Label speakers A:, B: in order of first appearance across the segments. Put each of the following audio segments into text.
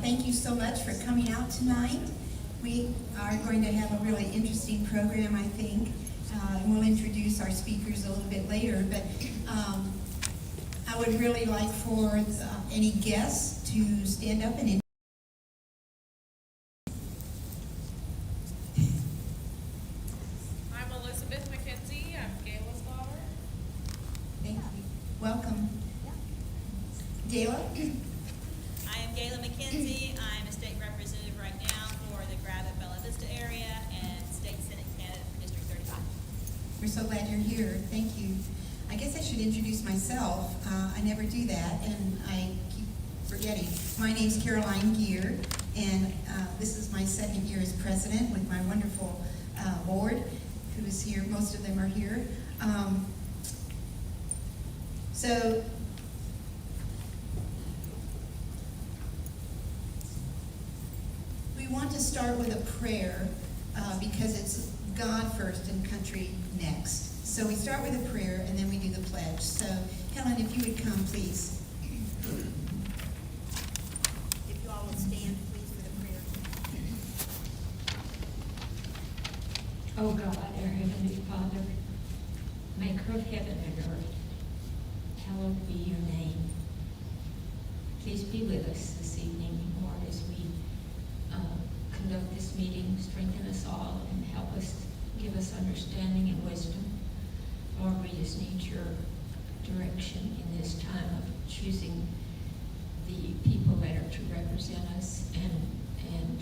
A: thank you so much for coming out tonight. We are going to have a really interesting program, I think. And we'll introduce our speakers a little bit later, but I would really like for any guests to stand up and
B: I'm Elizabeth McKenzie. I'm Gayla's daughter.
A: thank you. Welcome. Gayla?
C: I am Gayla McKenzie. I'm a state representative right now for the Gravette Bella Vista area and state senate candidate for District 35.
A: We're so glad you're here. Thank you. I guess I should introduce myself. I never do that, and I keep forgetting. My name's Caroline Geer, and this is my second year as president with my wonderful board, who is here. Most of them are here. So we want to start with a prayer because it's God first and country next. So we start with a prayer and then we do the pledge. So Helen, if you would come, please. If you all will stand, please, for the prayer.
D: O God, our Heavenly Father, maker of heaven and earth, hallowed be your name. Please be with us this evening, Lord, as we conduct this meeting. Strengthen us all and help us, give us understanding and wisdom. Lord, we just need your direction in this time of choosing the people that are to represent us, and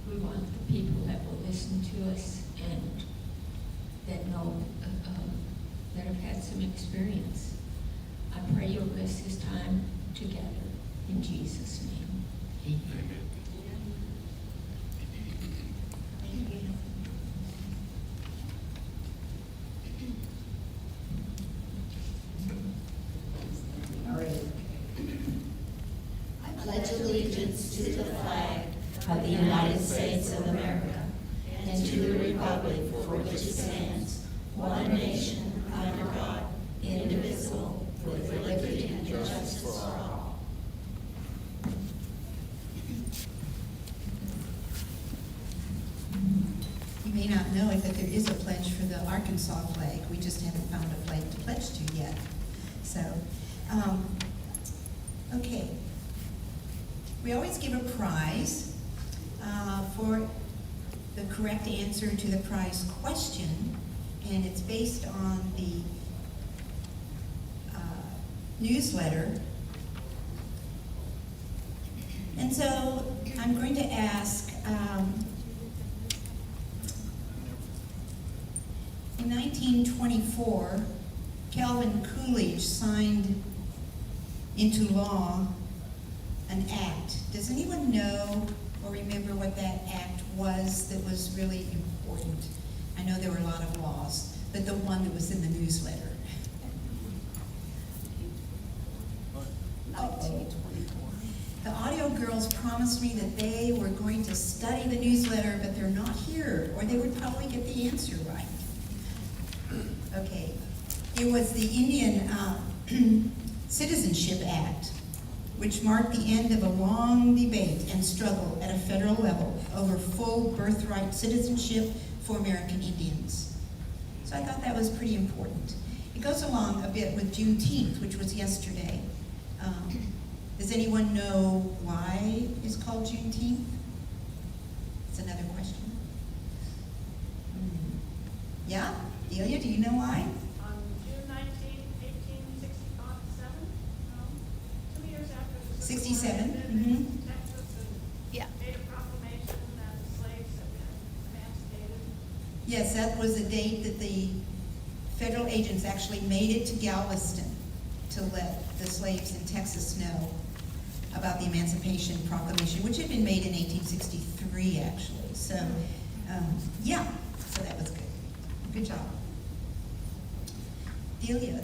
D: we want the people that will listen to us and that know that have had some experience. I pray you'll bless this time together in Jesus' name. Amen.
E: I pledge allegiance to the flag of the United States of America and to the republic for which it stands, one nation, under God, indivisible, with liberty and justice for all.
A: You may not know it, but there is a pledge for the Arkansas flag. We just haven't found a flag to pledge to yet. So, okay. We always give a prize for the correct answer to the prize question, and it's based on the newsletter. And so I'm going to ask, in 1924, Calvin Coolidge signed into law an act. Does anyone know or remember what that act was that was really important? I know there were a lot of laws, but the one that was in the newsletter. 1924. The audio girls promised me that they were going to study the newsletter, but they're not here, or they would probably get the answer right. Okay. It was the Indian Citizenship Act, which marked the end of a long debate and struggle at a federal level over full birthright citizenship for American Indians. So I thought that was pretty important. It goes along a bit with Juneteenth, which was yesterday. Does anyone know why it's called Juneteenth? It's another question. Yeah? Delia, do you know why?
F: On June 19, 1867, 2 years after the Civil War
A: 67,
F: ended in Texas, and made a proclamation that the slaves had been emancipated.
A: Yes, that was the date that the federal agents actually made it to Galveston to let the slaves in Texas know about the Emancipation Proclamation, which had been made in 1863, actually. So, yeah, so that was good. Good job. Delia,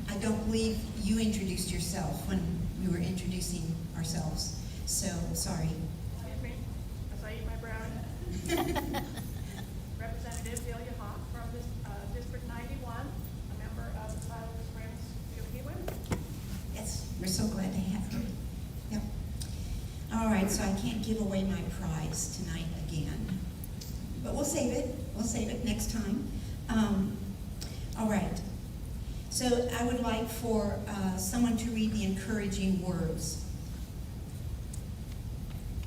A: I don't believe you introduced yourself when we were introducing ourselves, so sorry.
F: Excuse me, as I eat my brownie. Representative Delia Hawk from this, District 91, a member of the Siloam-Springs GOP women.
A: Yes, we're so glad to have you. All right, so I can't give away my prize tonight again. But we'll save it. We'll save it next time. All right. So I would like for someone to read the encouraging words.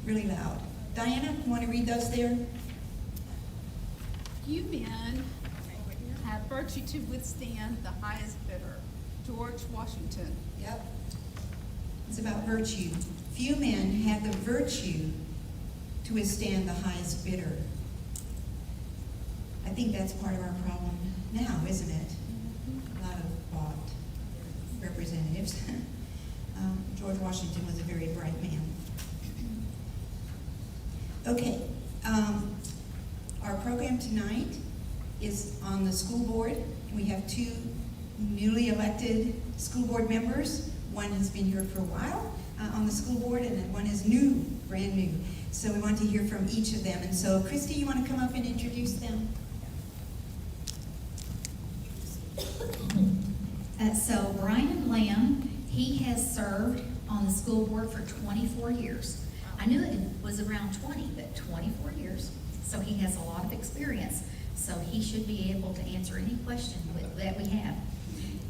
A: Really loud. Diana, you want to read those there?
G: You men have virtue to withstand the highest bidder. George Washington.
A: Yep. It's about virtue. Few men have the virtue to withstand the highest bidder. I think that's part of our problem now, isn't it? A lot of bought representatives. George Washington was a very bright man. Okay, our program tonight is on the school board. We have two newly elected school board members. One has been here for a while on the school board, and then one is new, brand new. So we want to hear from each of them. And so, Christy, you want to come up and introduce them?
H: So Brian Lamb, he has served on the school board for 24 years. I knew it was around 20, but 24 years. So he has a lot of experience. So he should be able to answer any question that we have.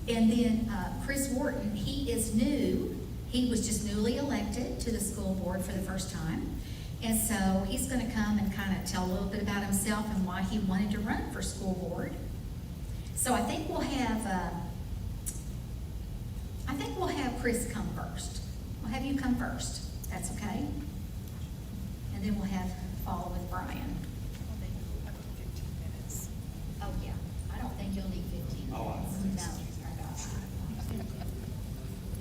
H: And then Chris Wharton, he is new. He was just newly elected to the school board for the first time. And so he's going to come and kind of tell a little bit about himself and why he wanted to run for school board. So I think we'll have Chris come first. We'll have you come first. That's okay. And then we'll follow with Brian. Oh, yeah. I don't think you'll need 15 minutes.
I: Oh, I don't think so.
H: No.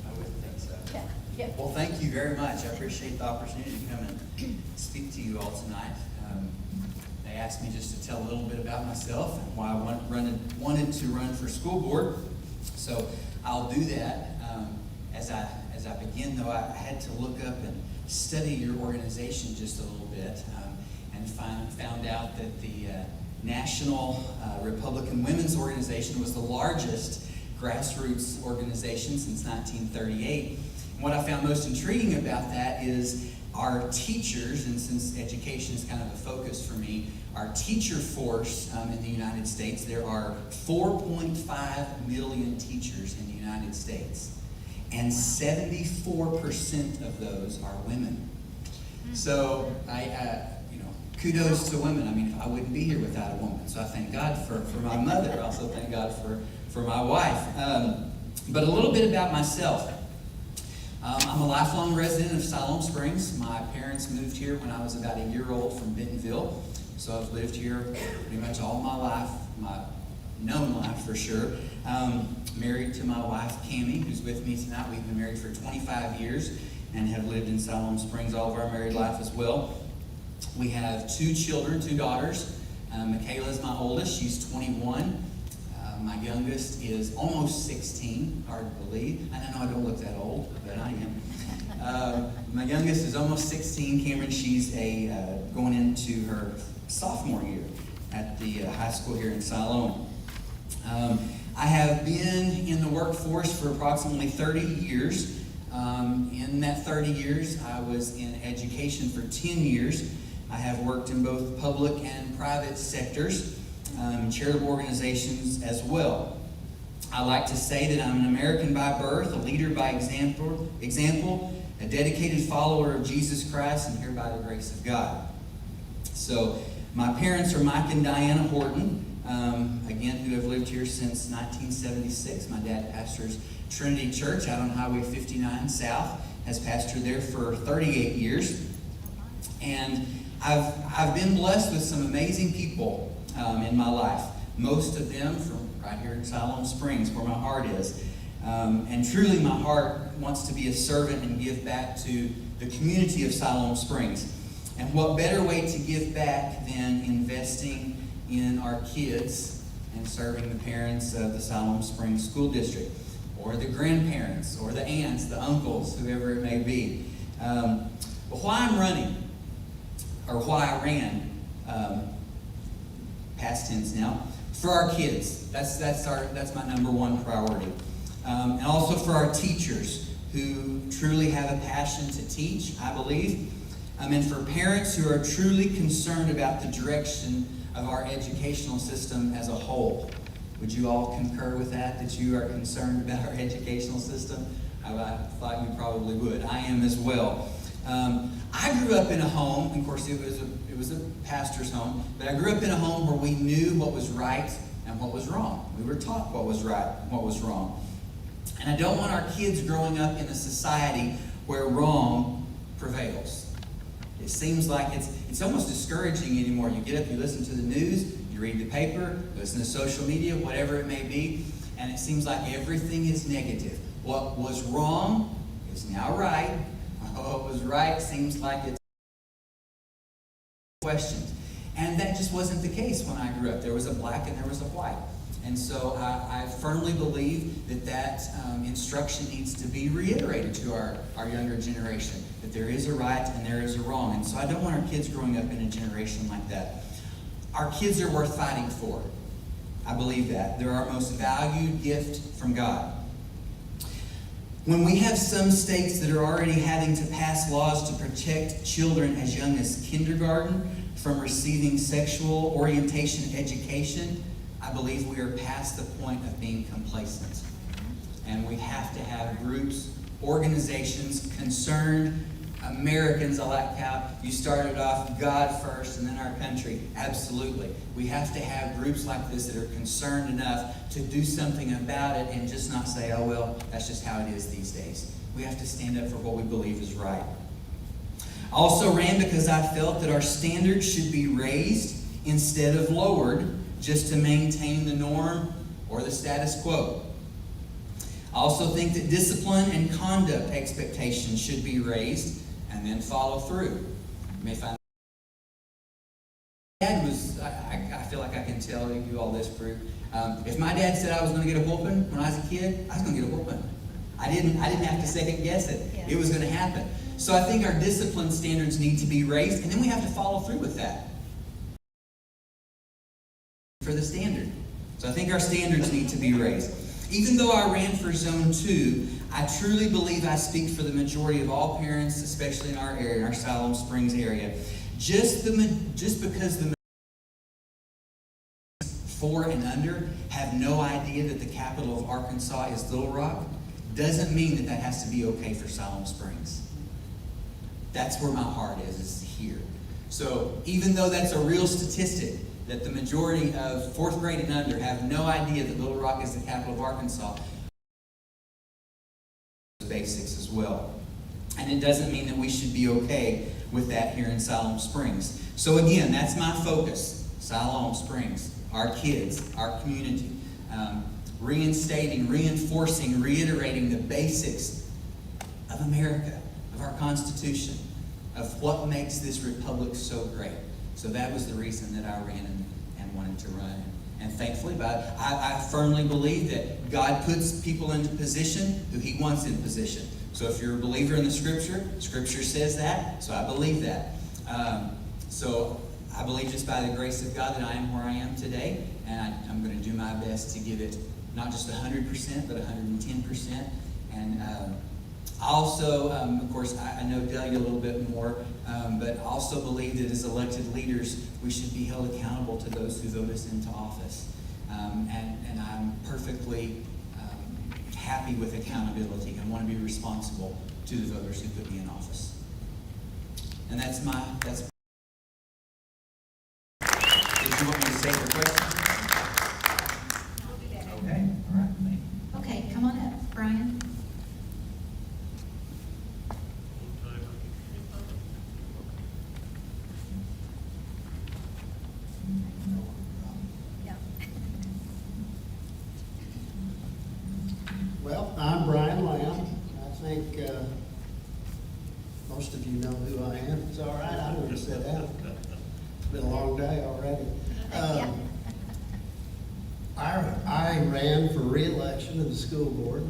I: I wouldn't think so.
H: Yeah, yeah.
I: Well, thank you very much. I appreciate the opportunity to come and speak to you all tonight. They asked me just to tell a little bit about myself and why I wanted to run for school board. So I'll do that. As I begin, though, I had to look up and study your organization just a little bit and found out that the National Republican Women's Organization was the largest grassroots organization since 1938. And what I found most intriguing about that is our teachers, and since education is kind of a focus for me, our teacher force in the United States, there are 4.5 million teachers in the United States, and 74% of those are women. So kudos to women. I mean, I wouldn't be here without a woman. So I thank God for my mother. I also thank God for my wife. But a little bit about myself. I'm a lifelong resident of Siloam-Springs. My parents moved here when I was about a year old from Bentonville. So I've lived here pretty much all my life, my known life for sure. Married to my wife, Cammie, who's with me tonight. We've been married for 25 years and have lived in Siloam-Springs all of our married life as well. We have two children, two daughters. Michaela's my oldest. She's 21. My youngest is almost 16. Hard to believe. I know I don't look that old, but I am. My youngest is almost 16. Cameron, she's going into her sophomore year at the high school here in Siloam. I have been in the workforce for approximately 30 years. In that 30 years, I was in education for 10 years. I have worked in both public and private sectors, charitable organizations as well. I like to say that I'm an American by birth, a leader by example, a dedicated follower of Jesus Christ, and here by the grace of God. So my parents are Mike and Diana Horton, again, who have lived here since 1976. My dad pastors Trinity Church out on Highway 59 South, has pastored there for 38 years. And I've been blessed with some amazing people in my life. Most of them from right here in Siloam-Springs, where my heart is. And truly my heart wants to be a servant and give back to the community of Siloam-Springs. And what better way to give back than investing in our kids and serving the parents of the Siloam-Springs School District, or the grandparents, or the aunts, the uncles, whoever it may be. But why I'm running, or why I ran, past tense now, for our kids. That's my number one priority. And also for our teachers who truly have a passion to teach, I believe, and for parents who are truly concerned about the direction of our educational system as a whole. Would you all concur with that you are concerned about our educational system? I thought you probably would. I am as well. I grew up in a home, of course it was a pastor's home, but I grew up in a home where we knew what was right and what was wrong. We were taught what was right and what was wrong. And I don't want our kids growing up in a society where wrong prevails. It seems like it's almost discouraging anymore. You get up, you listen to the news, you read the paper, listen to social media, whatever it may be, and it seems like everything is negative. What was wrong is now right. What was right seems like it's questioned. And that just wasn't the case when I grew up. There was a black and there was a white. And so I firmly believe that instruction needs to be reiterated to our younger generation, that there is a right and there is a wrong. And so I don't want our kids growing up in a generation like that. Our kids are worth fighting for. I believe that. They're our most valued gift from God. When we have some states that are already having to pass laws to protect children as young as kindergarten from receiving sexual orientation education, I believe we are past the point of being complacent. And we have to have groups, organizations, concerned Americans. I like how you started off God first and then our country. Absolutely. We have to have groups like this that are concerned enough to do something about it and just not say, oh, well, that's just how it is these days. We have to stand up for what we believe is right. I also ran because I felt that our standards should be raised instead of lowered just to maintain the norm or the status quo. I also think that discipline and conduct expectations should be raised and then follow through. You may find Dad was, I feel like I can tell you all this, Prue. If my dad said I was going to get a whooping when I was a kid, I was going to get a whooping. I didn't have to second guess it.
C: Yeah.
I: It was going to happen. So I think our discipline standards need to be raised, and then we have to follow through with that for the standard. So I think our standards need to be raised. Even though I ran for Zone 2, I truly believe I speak for the majority of all parents, especially in our area, in our Siloam-Springs area. Just because the 4 and under have no idea that the capital of Arkansas is Little Rock, doesn't mean that that has to be okay for Siloam-Springs. That's where my heart is here. So even though that's a real statistic, that the majority of 4th grade and under have no idea that Little Rock is the capital of Arkansas, basics as well. And it doesn't mean that we should be okay with that here in Siloam-Springs. So again, that's my focus. Siloam-Springs, our kids, our community. Reinstating, reinforcing, reiterating the basics of America, of our Constitution, of what makes this republic so great. So that was the reason that I ran and wanted to run. And thankfully, but I firmly believe that God puts people into position who He wants in position. So if you're a believer in the Scripture, Scripture says that, so I believe that. So I believe just by the grace of God that I am where I am today, and I'm going to do my best to give it not just 100%, but 110%. And also, of course, I know Delia a little bit more, but also believe that as elected leaders, we should be held accountable to those who vote us into office. And I'm perfectly happy with accountability. I want to be responsible to the voters who put me in office. And that's Did you want me to say your question? Okay, all right.
H: Okay, come on up, Brian.
J: Well, I'm Brian Lamb. I think most of you know who I am. It's all right, I don't want to sit down. It's been a long day already. I ran for re-election in the school board.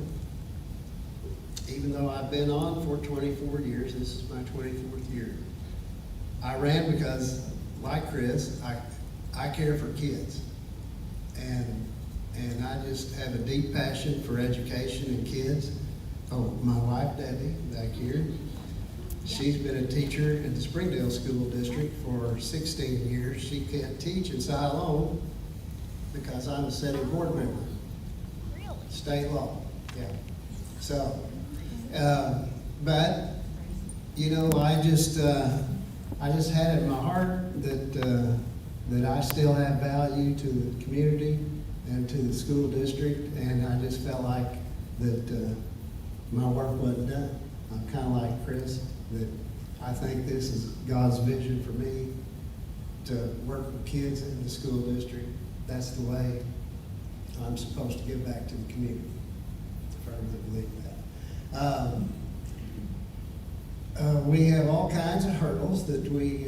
J: Even though I've been on for 24 years, this is my 24th year. I ran because, like Chris, I care for kids. And I just have a deep passion for education and kids. Oh, my wife Debbie, back here. She's been a teacher in the Springdale School District for 16 years. She can't teach in Siloam because I'm a sitting board member.
C: Really?
J: State law, yeah. So, but, you know, I just had it in my heart that I still have value to the community and to the school district, and I just felt like that my work wasn't done. I'm kind of like Chris, that I think this is God's vision for me to work with kids in the school district. That's the way I'm supposed to give back to the community. I firmly believe that. We have all kinds of hurdles that we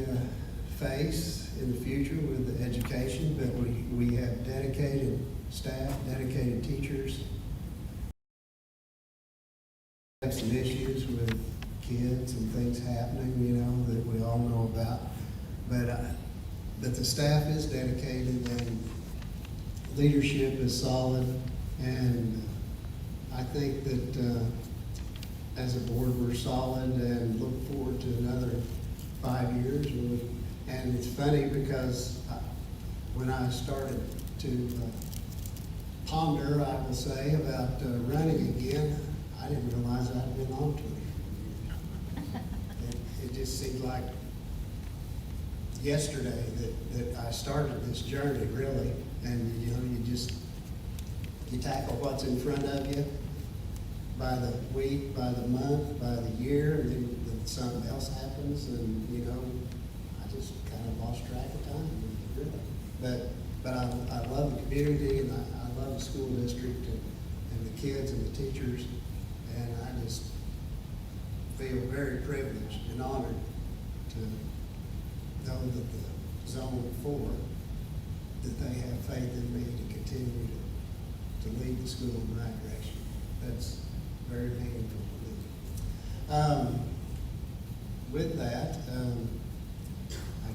J: face in the future with the education, but we have dedicated staff, dedicated teachers. We have some issues with kids and things happening, you know, that we all know about. But the staff is dedicated and leadership is solid, and I think that as a board we're solid and look forward to another 5 years. And it's funny because when I started to ponder, I will say, about running again, I didn't realize I'd been on 20 years. It just seemed like yesterday that I started this journey, really. And you know, you tackle what's in front of you by the week, by the month, by the year, and then something else happens, and you know, I just kind of lost track of time, really. But I love the community, and I love the school district and the kids and the teachers, and I just feel very privileged and honored to know that the Zone 4, that they have faith in me to continue to lead the school in the right direction. That's very meaningful to me. With that, I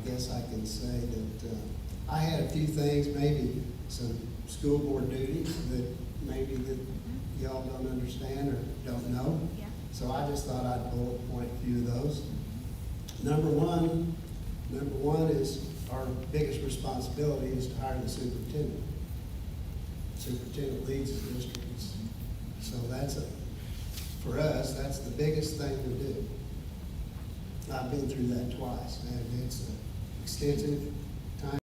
J: guess I can say that I had a few things, maybe some school board duties that maybe that y'all don't understand or don't know.
C: Yeah.
J: So I just thought I'd bullet point a few of those. Number one is our biggest responsibility is to hire the superintendent. Superintendent leads the district. So for us, that's the biggest thing we do. I've been through that twice, and it's an extensive time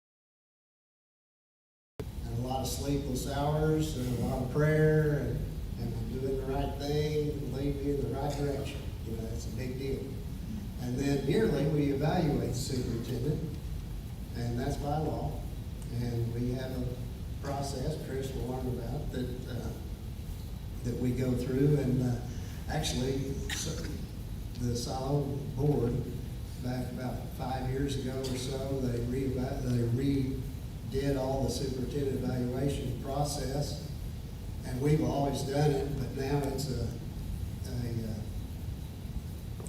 J: and a lot of sleepless hours and a lot of prayer and doing the right thing and leading me in the right direction. You know, that's a big deal. And then yearly, we evaluate the superintendent, and that's by law. And we have a process, Chris will learn about, that we go through. And actually, the Siloam board, back about 5 years ago or so, they redid all the superintendent evaluation process. And we've always done it, but now it's a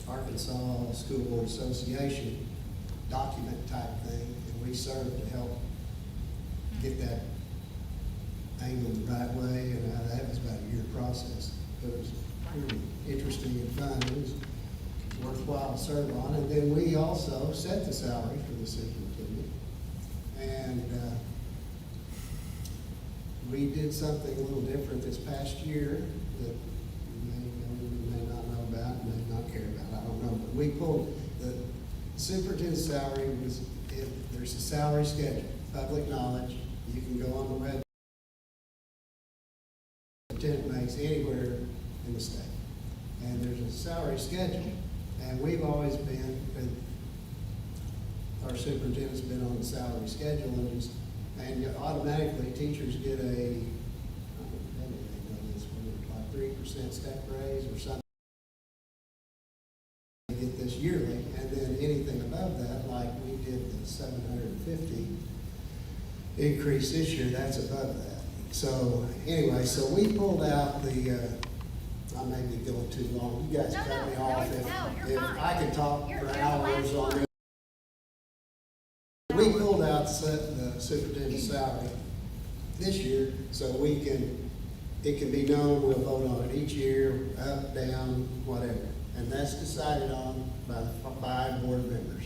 J: Arkansas School Board Association document type thing, and we serve to help get that angled the right way, and that was about a year process. It was really interesting and fun. It was worthwhile to serve on. And then we also set the salary for the superintendent, and we did something a little different this past year that you may not know about, may not care about, I don't know. But we pulled the superintendent's salary there's a salary schedule, public knowledge. You can go on the web. Superintendent makes anywhere in the state. And there's a salary schedule. And we've always been, our superintendent's been on the salary schedule, and automatically teachers get a, I don't know this one, like 3% step raise or something. They get this yearly, and then anything above that, like we did the 750 increase this year, that's above that. So anyway, so we pulled out the, I may be going too long. You guys cut me off if I could talk for hours on this. We pulled out the superintendent's salary this year so we can it can be known, we'll vote on it each year, up, down, whatever. And that's decided on by the 5 board members.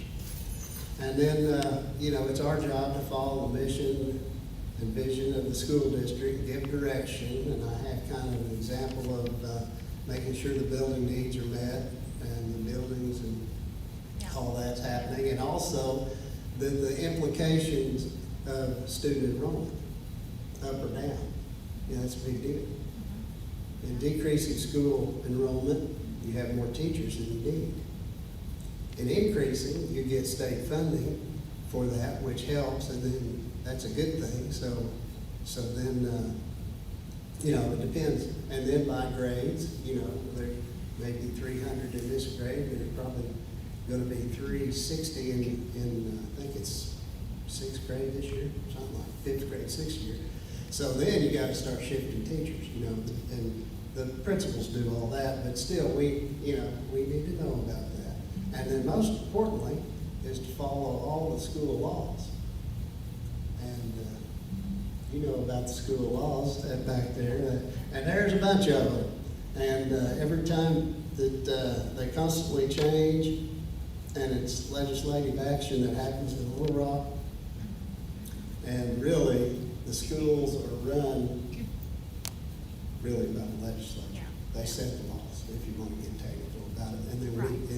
J: And then, you know, it's our job to follow the mission and vision of the school district, give direction, and I have kind of an example of making sure the building needs are met, and the buildings and all that's happening, and also the implications of student enrollment, up or down. You know, that's a big deal. In decreasing school enrollment, you have more teachers than you need. In increasing, you get state funding for that, which helps, and then that's a good thing. So then, you know, it depends. And then by grades, you know, there may be 300 in this grade, but it's probably going to be 360 in I think it's 6th grade this year, something like 5th grade, 6th year. So then you got to start shifting teachers, you know, and the principals do all that, but still we need to know about that. And then most importantly is to follow all the school laws. And you know about the school laws back there, and there's a bunch of them. And every time that they constantly change, and it's legislative action that happens in Little Rock, and really the schools are run really by the legislature.
C: Yeah.
J: They set the laws, if you want to get technical about it, and then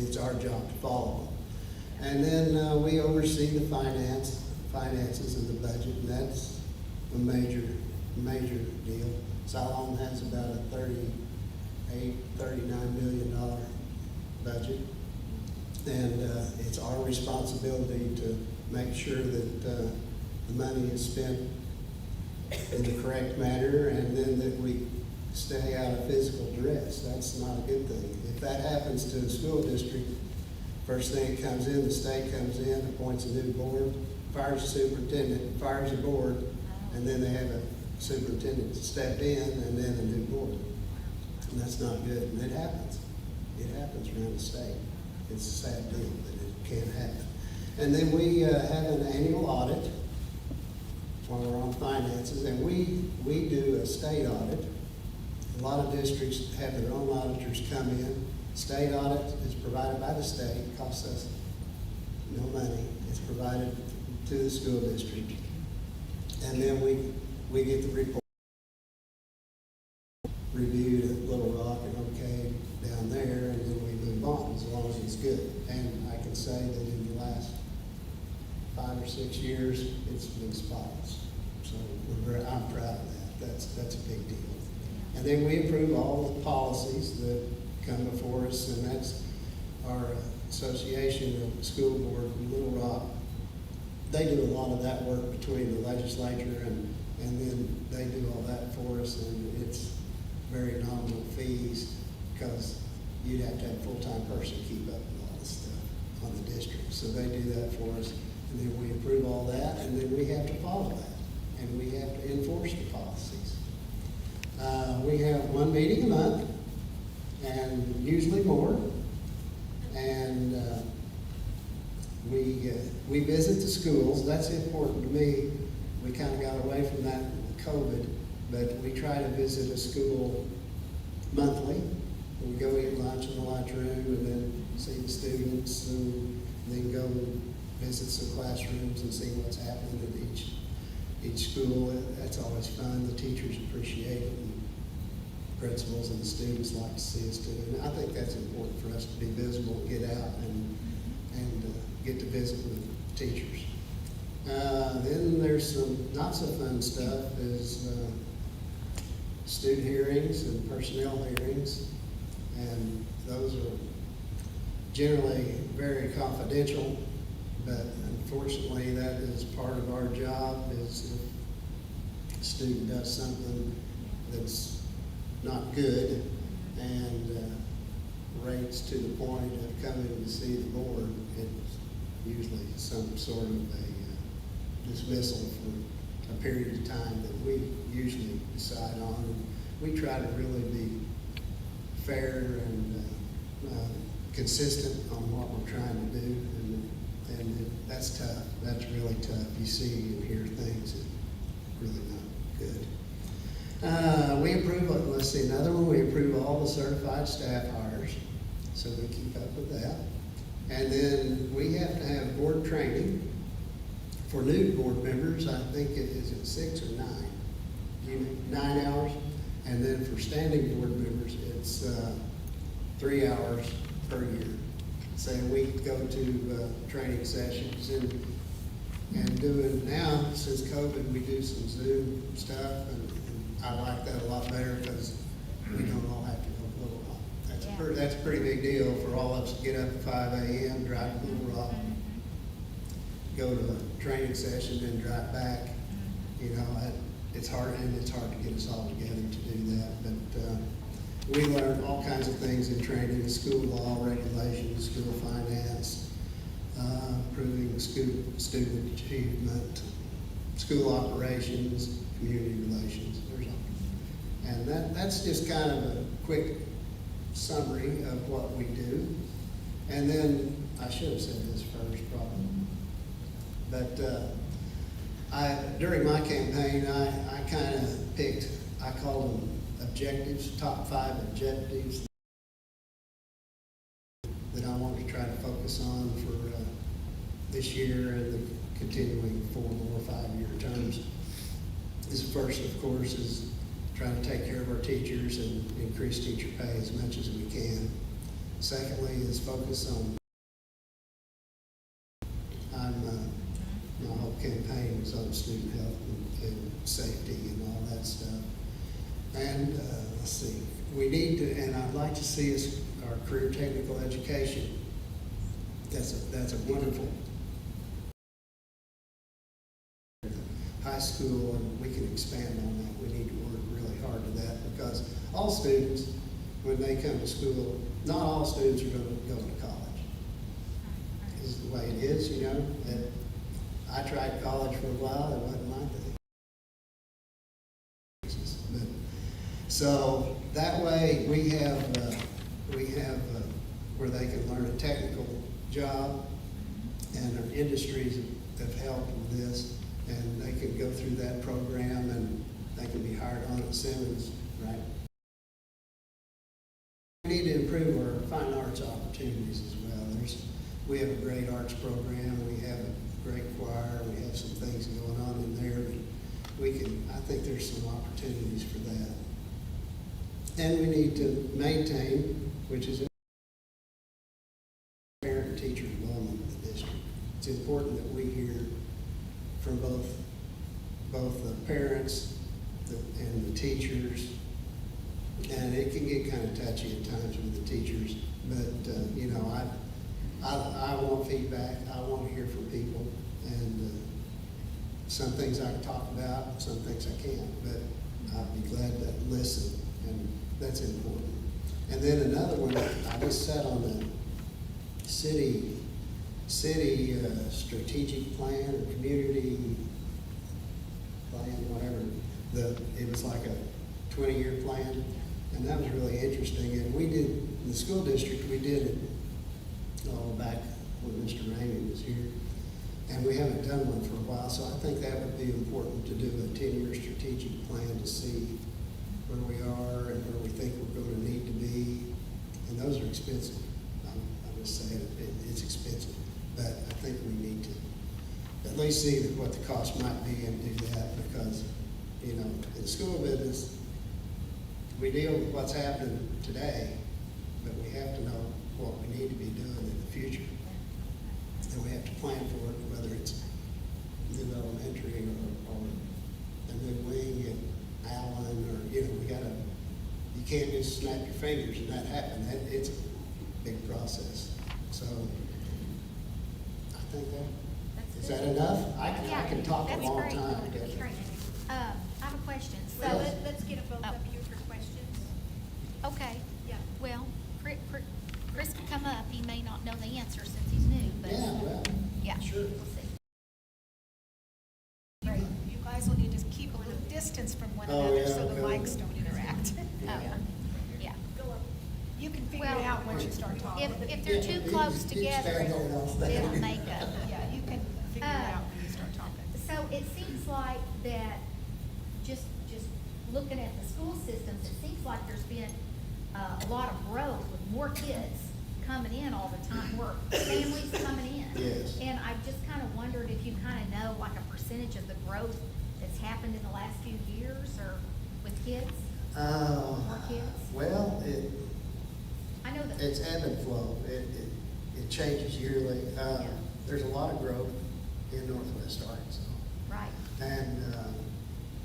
J: it's our job to follow them. And then we oversee the finances of the budget, and that's a major deal. Siloam has about a $39 million budget, and it's our responsibility to make sure that the money is spent in the correct manner, and then that we stay out of physical duress. That's not a good thing. If that happens to a school district, first thing that comes in, the state comes in, appoints a new board, fires a superintendent, fires a board, and then they have a superintendent to step in, and then a new board. And that's not good, and it happens. It happens around the state. It's a sad deal, but it can happen. And then we have an annual audit when we're on finances, and we do a state audit. A lot of districts have their own auditors come in. State audit is provided by the state, it costs us no money. It's provided to the school district. And then we get the report reviewed at Little Rock and okay down there, and then we move on as long as it's good. And I can say that in the last 5 or 6 years, it's been spotless. So I'm proud of that. That's a big deal. And then we approve all the policies that come before us, and that's our Association of School Board in Little Rock. They do a lot of that work between the legislature, and then they do all that for us, and it's very nominal fees, because you'd have to have a full-time person to keep up with all this stuff on the district. So they do that for us, and then we approve all that, and then we have to follow that, and we have to enforce the policies. We have 1 meeting a month, and usually more, and we visit the schools. That's important to me. We kind of got away from that with COVID, but we try to visit a school monthly. We go eat lunch in the lunchroom, and then see the students, and then go visit some classrooms and see what's happening at each school. That's always fun. The teachers appreciate it, and principals and the students like to see us too. And I think that's important for us to be visible, get out, and get to visit with teachers. Then there's some not so fun stuff is student hearings and personnel hearings, and those are generally very confidential, but unfortunately that is part of our job. Is if a student does something that's not good and rates to the point of coming to see the board, it's usually some sort of a dismissal for a period of time that we usually decide on. And we try to really be fair and consistent on what we're trying to do, and that's tough. That's really tough. You see and hear things that are really not good. We approve, let's see, another one, we approve all the certified staff hires, so we keep up with that. And then we have to have board training for new board members. I think is it 6 or 9? Do you know, 9 hours? And then for standing board members, it's 3 hours per year. So we go to training sessions and doing now, since COVID, we do some Zoom stuff, and I like that a lot better because we don't all have to go to Little Rock. That's a pretty big deal for all of us to get up at 5 a.m., drive to Little Rock, go to a training session, then drive back. You know, it's hard, and it's hard to get us all together to do that. But we learn all kinds of things in training: school law, regulations, school finance, improving student achievement, school operations, community relations. And that's just kind of a quick summary of what we do. And then, I should have said this first probably, but during my campaign, I kind of picked, I called them objectives, top 5 objectives that I want to try to focus on for this year and the continuing 4 more 5-year terms. This first, of course, is trying to take care of our teachers and increase teacher pay as much as we can. Secondly is focus on, my whole campaign was on student health and safety and all that stuff. And let's see, we need to, and I'd like to see us, our career technical education. That's a wonderful high school, and we can expand on that. We need to work really hard to that because all students, when they come to school, not all students are going to go to college. This is the way it is, you know. And I tried college for a while; it wasn't my thing. But, so that way, we have where they can learn a technical job, and our industries have helped with this. And they can go through that program, and they can be hired on at Simmons, right? We need to improve our fine arts opportunities as well. We have a great arts program. We have a great choir. We have some things going on in there, but I think there's some opportunities for that. And we need to maintain, which is parent and teacher involvement in the district. It's important that we hear from both the parents and the teachers, and it can get kind of touchy at times with the teachers. But you know, I want feedback. I want to hear from people, and some things I can talk about, some things I can't. But I'd be glad to listen, and that's important. And then another one, I just sat on the city strategic plan or community plan, whatever. It was like a 20-year plan, and that was really interesting. And we did, in the school district, we did it all back when Mr. Ramey was here. And we haven't done one for a while, so I think that would be important to do a 10-year strategic plan to see where we are and where we think we're going to need to be. And those are expensive. I'm just saying it's expensive. But I think we need to at least see what the cost might be and do that, because, you know, in school business, we deal with what's happening today, but we have to know what we need to be doing in the future. And we have to plan for it, whether it's new elementary or a new wing at Allen, or, you know, you can't just snap your fingers and that happen. It's a big process. So I think is that enough? I can talk a long time.
H: That's great. I have a question. So,
K: Well, let's get a vote up here for questions.
H: okay.
K: Yeah.
H: Well, Chris can come up. He may not know the answer since he's new, but
J: Yeah, well,
H: yeah,
J: sure.
H: we'll see.
K: Right. You guys will need to keep a little distance from one
J: Oh,
K: another
J: yeah,
K: so the
J: okay.
K: mics don't interact.
H: Yeah.
K: You can figure
H: Well,
K: it out once you start talking.
H: If they're too close together, it'll make a.
K: Yeah, you can figure it out when you start talking.
H: So it seems like that, just
L: looking at the school systems, it seems like there's been a lot of growth with more kids coming in all the time, more families coming in.
J: Yes.
L: And I just kind of wondered if you kind of know like a percentage of the growth that's happened in the last few years or with kids? More kids?
J: Well,
L: I know that.
J: it's ebb and flow. It changes yearly. There's a lot of growth in Northwest Arkansas.
L: Right.
J: And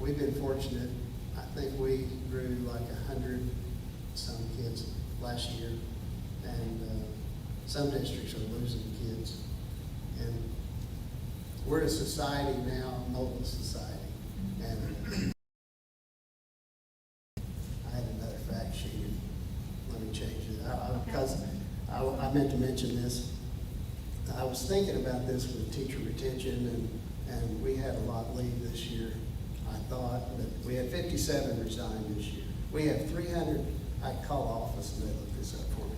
J: we've been fortunate. I think we grew like 100 some kids last year. And some districts are losing kids. And we're a society now, a mobile society. And I had another fact sheet. Let me change it. Because I meant to mention this. I was thinking about this with teacher retention, and we had a lot leave this year. I thought that we had 57 resign this year. We have 300, I call office and they look this up for me.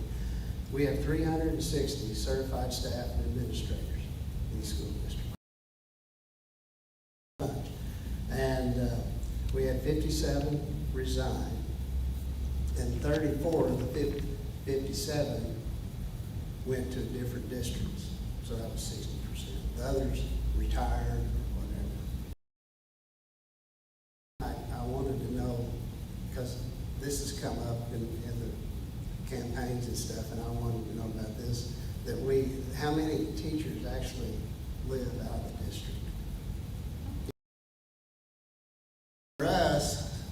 J: We have 360 certified staff and administrators in the school district. And we had 57 resign, and 34 of the 57 went to different districts. So that was 60%. The others retired or whatever. I wanted to know, because this has come up in the campaigns and stuff, and I wanted to know about this, that how many teachers actually live out of the district? For us,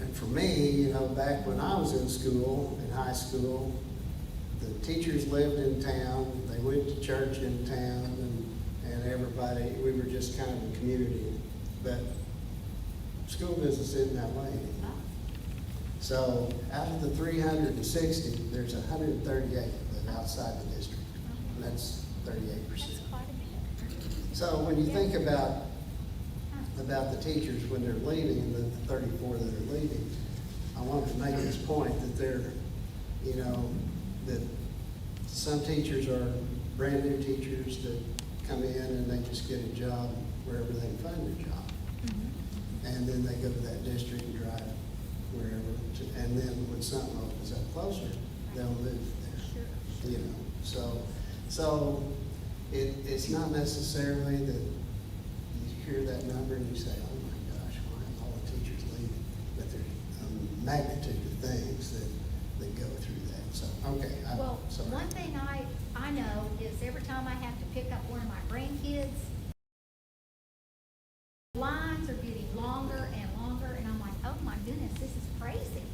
J: and for me, back when I was in school, in high school, the teachers lived in town, they went to church in town, and everybody, we were just kind of a community. But school business isn't that way anymore. So out of the 360, there's 138 that live outside the district, and that's 38%.
L: That's quite a bit.
J: So when you think about the teachers when they're leaving, the 34 that are leaving, I wanted to make this point that that some teachers are brand new teachers that come in and they just get a job wherever they can find their job. Mm-hmm. And then they go to that district and drive wherever. And then when something opens up closer, they'll move there. Sure. So it's not necessarily that you hear that number and you say, oh my gosh, why are all the teachers leaving? But there's a magnitude of things that go through that. So, okay.
L: One thing I know is every time I have to pick up one of my grandkids, lines are getting longer and longer, and I'm like, oh my goodness, this is crazy.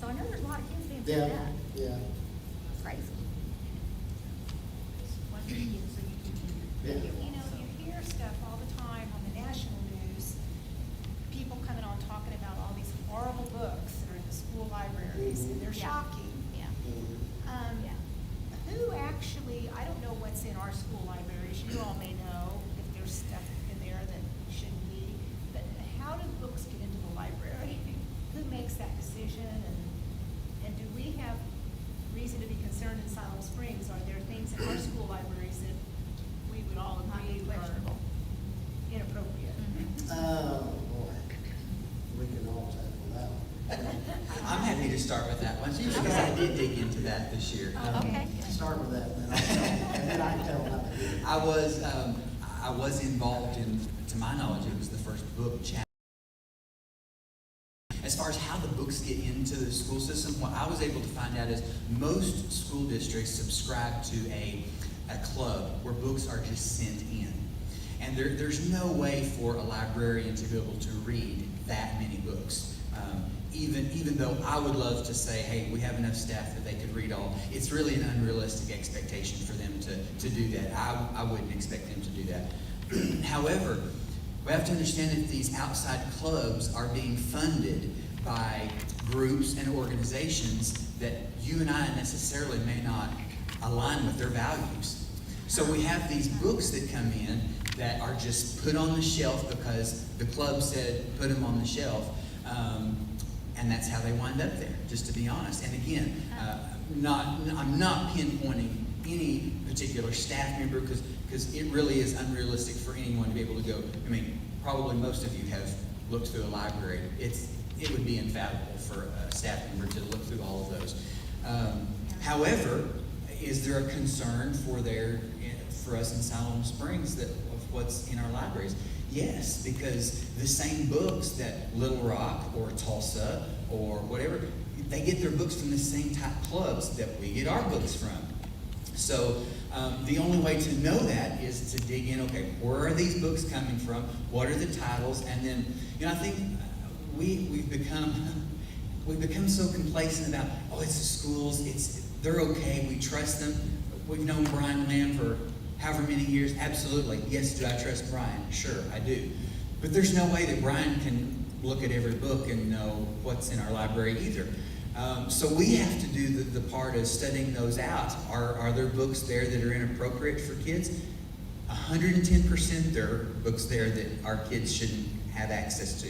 L: So I know there's a lot of kids being picked up.
J: Yeah.
L: It's crazy.
J: Yeah.
K: You hear stuff all the time on the national news, people coming on talking about all these horrible books that are in the school libraries, and they're shocking.
L: Yeah.
K: Who actually, I don't know what's in our school libraries, you all may know if there's stuff in there that shouldn't be, but how do books get into the library? Who makes that decision, and do we have reason to be concerned in Siloam-Springs? Are there things in our school libraries that we would all agree are inappropriate?
J: Oh, boy. We can all tackle that one.
I: I'm happy to start with that one, because I did dig into that this year.
L: Okay.
J: Start with that, and then I can tell them how to do it.
I: I was involved in, to my knowledge, it was the first book chapter. As far as how the books get into the school system, what I was able to find out is most school districts subscribe to a club where books are just sent in. And there's no way for a librarian to be able to read that many books. Even though I would love to say, hey, we have enough staff that they could read all, it's really an unrealistic expectation for them to do that. I wouldn't expect them to do that. However, we have to understand that these outside clubs are being funded by groups and organizations that you and I necessarily may not align with their values. So we have these books that come in that are just put on the shelf because the club said put them on the shelf. And that's how they wind up there, just to be honest. And again, I'm not pinpointing any particular staff member because it really is unrealistic for anyone to be able to go. I mean, probably most of you have looked through a library. It's it would be infallible for a staff member to look through all of those. However, is there a concern for us in Siloam-Springs of what's in our libraries? Yes, because the same books that Little Rock or Tulsa or whatever, they get their books from the same type clubs that we get our books from. So the only way to know that is to dig in, okay, where are these books coming from? What are the titles? And then, I think we've become so complacent about, oh, it's the schools, they're okay, we trust them. We've known Brian Lamb for however many years. Absolutely. Yes, do I trust Brian? Sure, I do. But there's no way that Brian can look at every book and know what's in our library either. So we have to do the part of studying those out. Are there books there that are inappropriate for kids? 110% there are books there that our kids shouldn't have access to.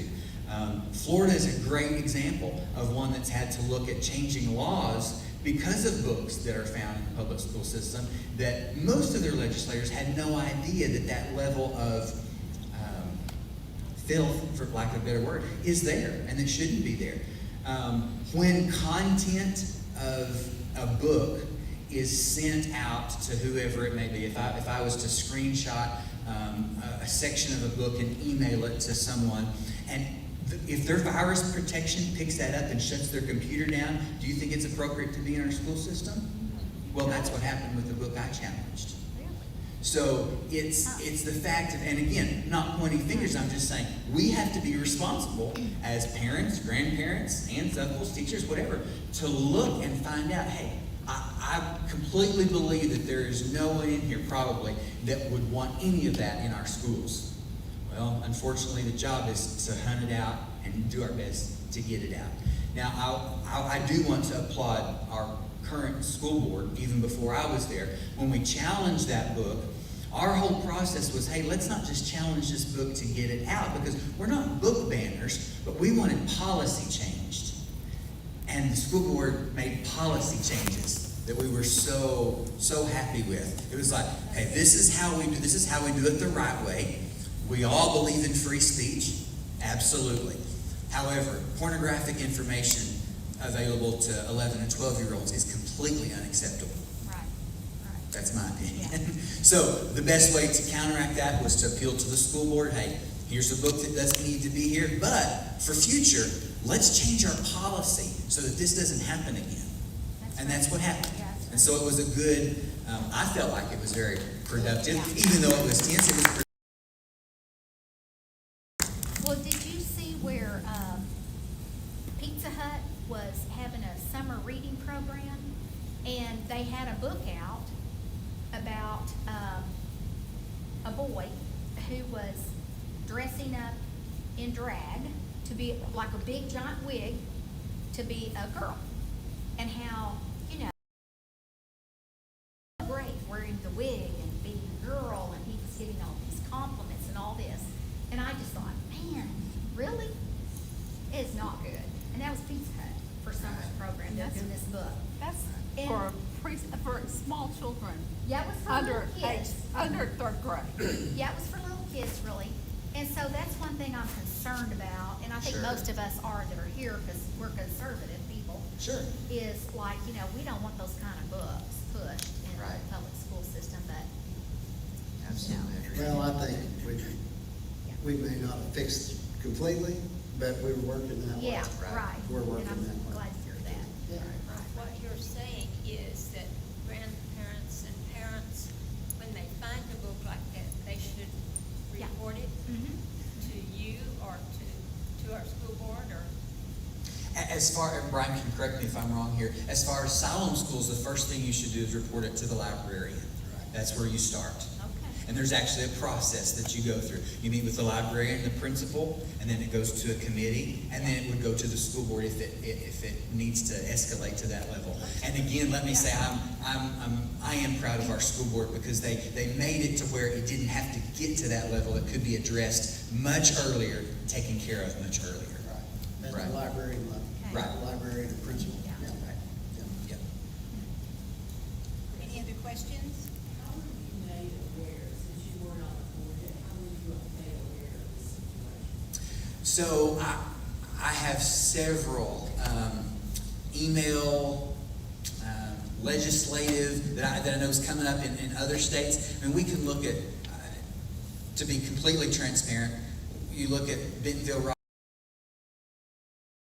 I: Florida is a great example of one that's had to look at changing laws because of books that are found in the public school system that most of their legislators had no idea that level of filth, for lack of a better word, is there, and it shouldn't be there. When content of a book is sent out to whoever it may be, if I was to screenshot a section of a book and email it to someone, and if their virus protection picks that up and shuts their computer down, do you think it's appropriate to be in our school system? Well, that's what happened with the book I challenged. So it's the fact of, and again, not pointing fingers, I'm just saying, we have to be responsible as parents, grandparents, aunts, uncles, teachers, whatever, to look and find out, hey, I completely believe that there is no one in here probably that would want any of that in our schools. Well, unfortunately, the job is to hunt it out and do our best to get it out. Now, I do want to applaud our current school board, even before I was there. When we challenged that book, our whole process was, hey, let's not just challenge this book to get it out, because we're not book banners, but we wanted policy changed. And the school board made policy changes that we were so happy with. It was like, hey, this is how we do it the right way. We all believe in free speech, absolutely. However, pornographic information available to 11 and 12-year-olds is completely unacceptable.
L: Right.
I: That's my opinion. Yeah. So the best way to counteract that was to appeal to the school board. Hey, here's a book that doesn't need to be here, but for future, let's change our policy so that this doesn't happen again. That's what happened. Yeah, and so it was a good, I felt like it was very productive, even though it was tense, it was productive.
L: Well, did you see where Pizza Hut was having a summer reading program, and they had a book out about a boy who was dressing up in drag to be like a big giant wig to be a girl, and how, great wearing the wig and being a girl, and he was getting all these compliments and all this, and I just thought, man, really? It's not good. And that was Pizza Hut for summer program, that's in this book.
G: That's
L: And-
G: for small children.
L: Yeah, it was for
G: Under
L: little kids.
G: under third grade.
L: Yeah, it was for little kids, really. And so that's one thing I'm concerned about, and I think
I: Sure.
L: most of us are that are here, because we're conservative people.
I: Sure.
L: Is like, we don't want those kind of books pushed in the
I: Right.
L: public school system, but.
I: Absolutely.
J: Well, I think we may not have fixed completely, but we were working that way.
L: Yeah, right.
J: We're working
L: And
J: that
L: I'm
J: way.
L: glad to hear that.
J: Yeah.
E: What you're saying is that grandparents and parents, when they find a book like that, they should
L: Yeah.
E: report it
L: Mhm.
E: to you or to our school board, or?
I: As far, and Brian can correct me if I'm wrong here, as far as Siloam schools, the first thing you should do is report it to the librarian. That's where you start.
E: Okay.
I: And there's actually a process that you go through. You meet with the librarian, the principal, and then it goes to a committee, and then it would go to the school board if it needs to escalate to that level. And again, let me say, I am proud of our school board, because they made it to where it didn't have to get to that level. It could be addressed much earlier, taken care of much earlier.
J: At
I: Right.
J: the librarian level.
L: Okay.
I: Right.
J: Librarian and principal.
L: Yeah.
J: Yeah.
I: Yep.
E: Any other questions?
M: How were you made aware, since you weren't on the board, how were you made aware of the situation?
I: So I have several email, legislative that I know is coming up in other states. I mean, we can look at, to be completely transparent, you look at Bentonville,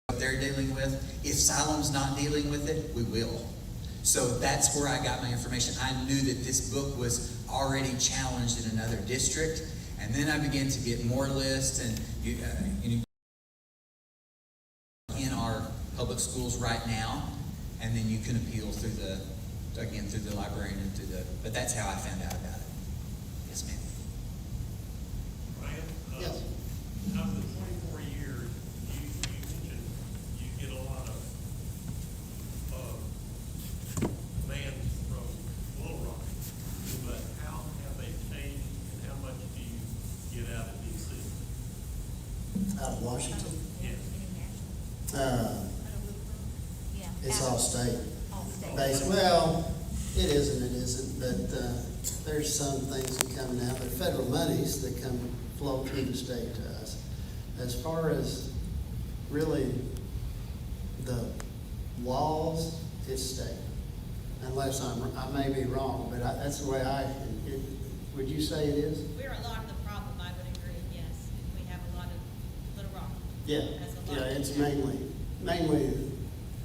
I: what they're dealing with. If Siloam's not dealing with it, we will. So that's where I got my information. I knew that this book was already challenged in another district, and then I began to get more lists, and in our public schools right now, and then you can appeal through the librarian and but that's how I found out about it. Yes, ma'am.
N: Ryan?
J: Yes.
N: Of the 24 years, you mentioned you get a lot of demands from Little Rock, but how have they changed and how much do you get out of D.C.?
J: Out of Washington?
N: Yes.
J: It's all state.
L: All state.
J: Well, it is and it isn't, but there's some things that come now. There are federal monies that flow through the state to us. As far as really the laws, it's state. Unless I may be wrong, but that's the way would you say it is?
C: We're a lot of the problem, I would agree, yes. We have a lot of Little Rock.
J: Yeah,
C: has a lot
J: yeah,
C: of
J: it's
C: that.
J: mainly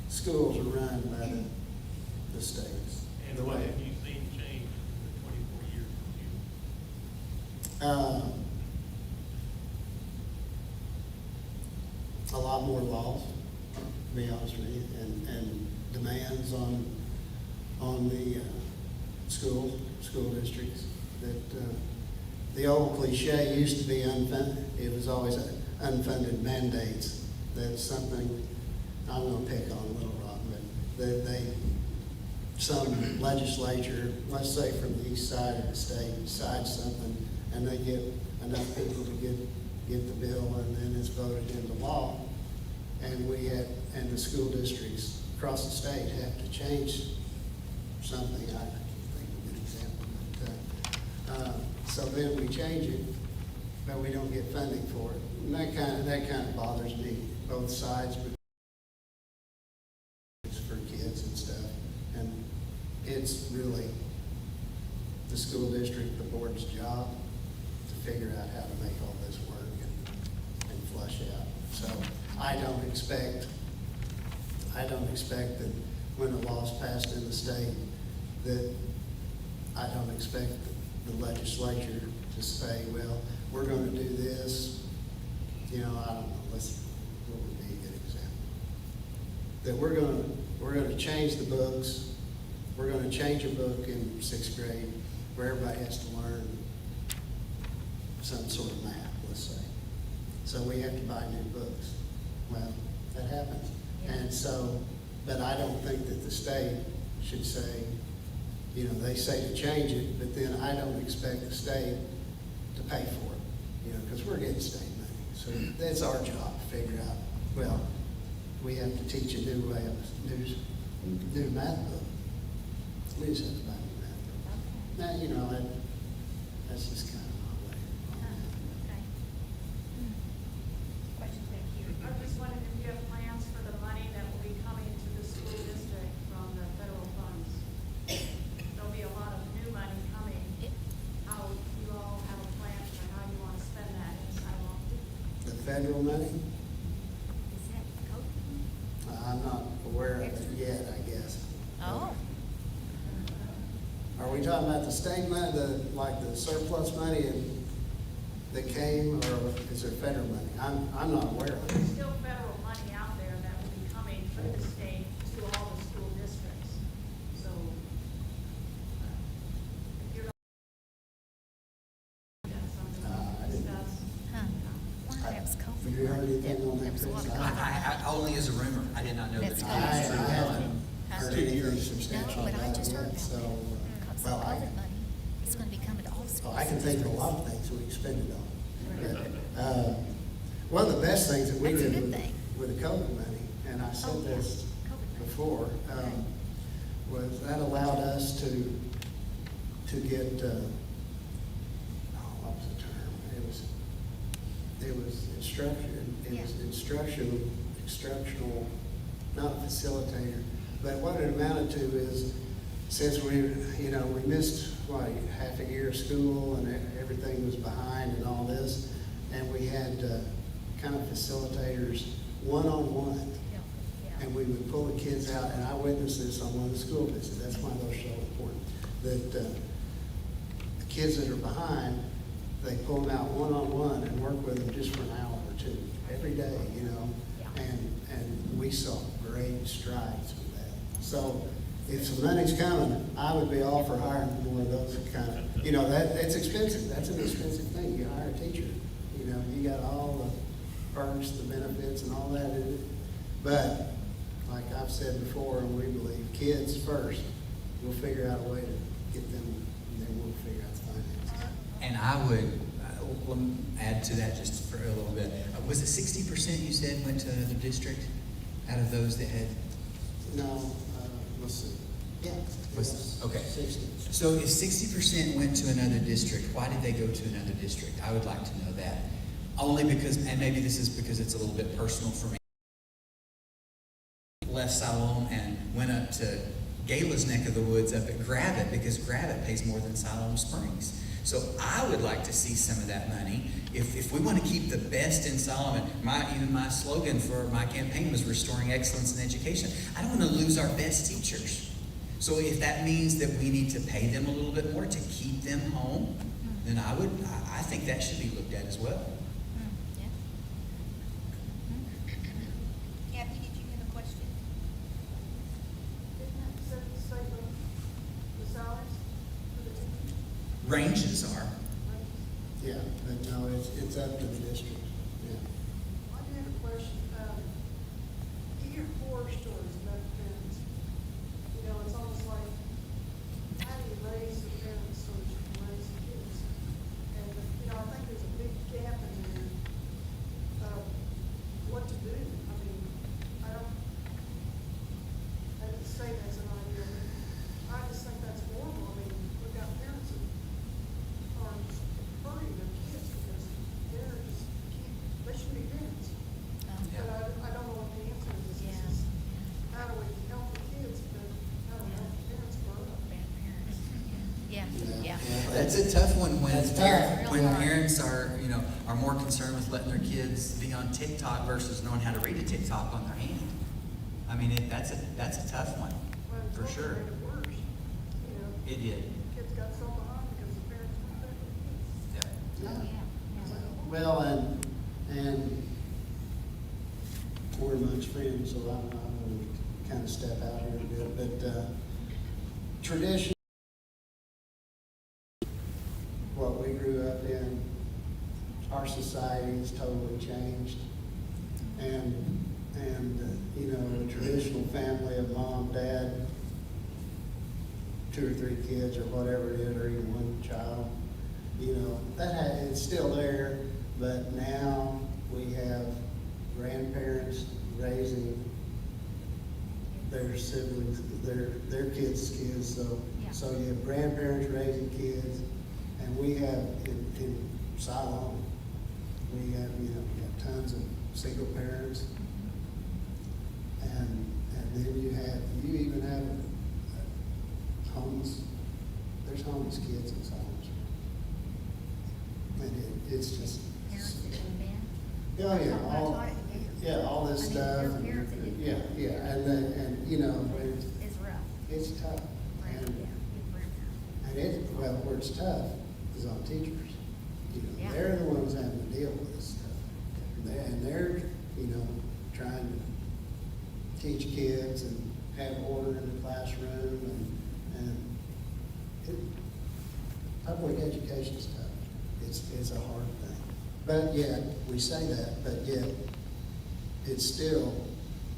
J: schools are run by the states.
N: And
J: The
N: what
J: way.
N: have you seen change in the 24 years
J: A lot more laws, to be honest with you, and demands on the school districts. That the old cliche used to be unfunded. It was always unfunded mandates. That's something I'm going to pick on Little Rock, but some legislature, let's say from the east side of the state, decides something, and they get enough people to get the bill, and then it's voted into law, and the school districts across the state have to change something. I can't think of a good example, but so then we change it, but we don't get funding for it, and that kind of bothers me, both sides, but it's for kids and stuff, and it's really the school district, the board's job to figure out how to make all this work and flush out. So I don't expect that when a law's passed in the state, that I don't expect the legislature to say, well, we're going to do this. I don't know. What would be a good example? That we're going to change the books. We're going to change a book in 6th grade where everybody has to learn some sort of math, let's say. So we have to buy new books. Well, that happens. And so, but I don't think that the state should say, they say to change it, but then I don't expect the state to pay for it, because we're getting state money. So that's our job to figure out, well, we have to teach a new way of, new math book. We just have to buy a new math book. Now, that's just kind of my way.
K: Question, thank you.
F: I was just wondering if you have plans for the money that will be coming to the school district from the federal funds. There'll be a lot of new money coming. How you all have a plan for how you want to spend that in Siloam?
J: The federal money,
L: Is that code?
J: I'm not aware of it yet, I guess.
L: Oh.
J: Are we talking about the state money, like the surplus money that came, or is there federal money? I'm not aware of
F: There's
J: it.
F: still federal money out there that will be coming through the state to all the school districts. So, if you're that's something
J: I
F: to
J: didn't-
F: discuss.
L: Huh. Wonder if that was code.
J: Have you heard anything on
L: There
J: that,
L: was a lot
J: Chris?
L: of
J: I
I: Only as a rumor. I did not know that.
L: That's
I: it
L: good.
J: I
I: was true.
J: haven't heard anything substantial
L: No, but I
J: about it
L: just heard
J: yet,
L: about
J: so,
L: Because
J: well,
L: the other money is going to be coming to all schools.
J: I can think of a lot of things we can spend it on. But, one of the best things that we
L: That's a
J: did
L: good thing.
J: with the COVID money, and I said
L: Oh, yeah.
J: this
L: COVID money.
J: before, was that allowed us to get, what was the term? it was instruction, it was instructional, not a facilitator. But what it amounted to is, since we missed, half a year of school and everything was behind and all this, and we had kind of facilitators one-on-one. And we would pull the kids out, and I witnessed this on one of the school visits. That's why those are so important. That the kids that are behind, they pull them out one-on-one and work with them just for an hour or two every day, and we saw great strides with that. So if some money's coming, I would be all for hiring one of those kind of, that's expensive. That's an expensive thing. You hire a teacher, you got all the perks, the benefits, and all that in it. But like I've said before, and we believe, kids first. We'll figure out a way to get them, and then we'll figure out the finances.
I: And I would let me add to that just for a little bit. Was it 60% you said went to another district out of those that had?
J: No, let's see. Yeah.
I: Okay.
J: 60.
I: So if 60% went to another district, why did they go to another district? I would like to know that. Only because, and maybe this is because it's a little bit personal for me, left Siloam and went up to Gala's neck of the woods up at Gravett, because Gravett pays more than Siloam-Springs. So I would like to see some of that money. If we want to keep the best in Solomon, even my slogan for my campaign was restoring excellence in education. I don't want to lose our best teachers. So if that means that we need to pay them a little bit more to keep them home, then I think that should be looked at as well.
C: Kathy, did you have a question?
F: Didn't that say the salaries for the teachers?
I: Ranges are.
J: Yeah, but no, it's up to the district. Yeah.
F: I do have a question. You hear horror stories about parents. It's almost like, how do you raise the parents so that you can raise the kids? And, I think there's a big gap in there of what to do. I didn't say that's an idea, but I just think that's horrible. We've got parents that are just hurting their kids because they shouldn't be parents. But I don't know what the answer is. It's just, how do we help the kids, but how do we help the parents grow up?
H: Yeah.
I: That's a tough one when
J: That's tough.
I: when parents are more concerned with letting their kids be on TikTok versus knowing how to read a TikTok on their hand. That's a tough one,
F: Well,
I: for
F: it's
I: sure.
F: made it worse.
I: It did.
F: Kids got so behind because the parents weren't there for the kids.
J: Yeah. Well, and we're amongst friends, so I'm going to kind of step out here a bit. But tradition, what we grew up in, our society has totally changed. And the traditional family of mom, dad, 2 or 3 kids or whatever it is, or even one child, it's still there, but now we have grandparents raising their siblings, their kids' kids, so you have grandparents raising kids, and we have in Siloam, we have tons of single parents, and then you even have homeless. There's homeless kids in Siloam. And it's just. All this stuff. It's tough. Where it's tough is on teachers. They're the ones having to deal with this stuff. And they're trying to teach kids and have order in the classroom and public education stuff. It's a hard thing. But yet, we say that, but yet it's still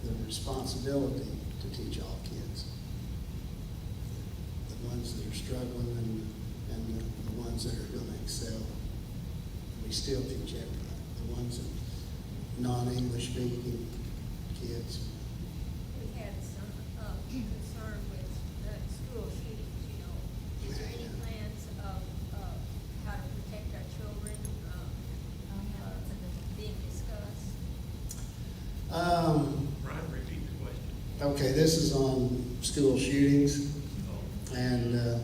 J: the responsibility to teach all kids. The ones that are struggling and the ones that are going to excel. We still teach everything. The ones that non-English speaking kids.
M: We had some concern with the school shootings, Is there any plans of how to protect our children?
J: Okay, this is on school shootings, and,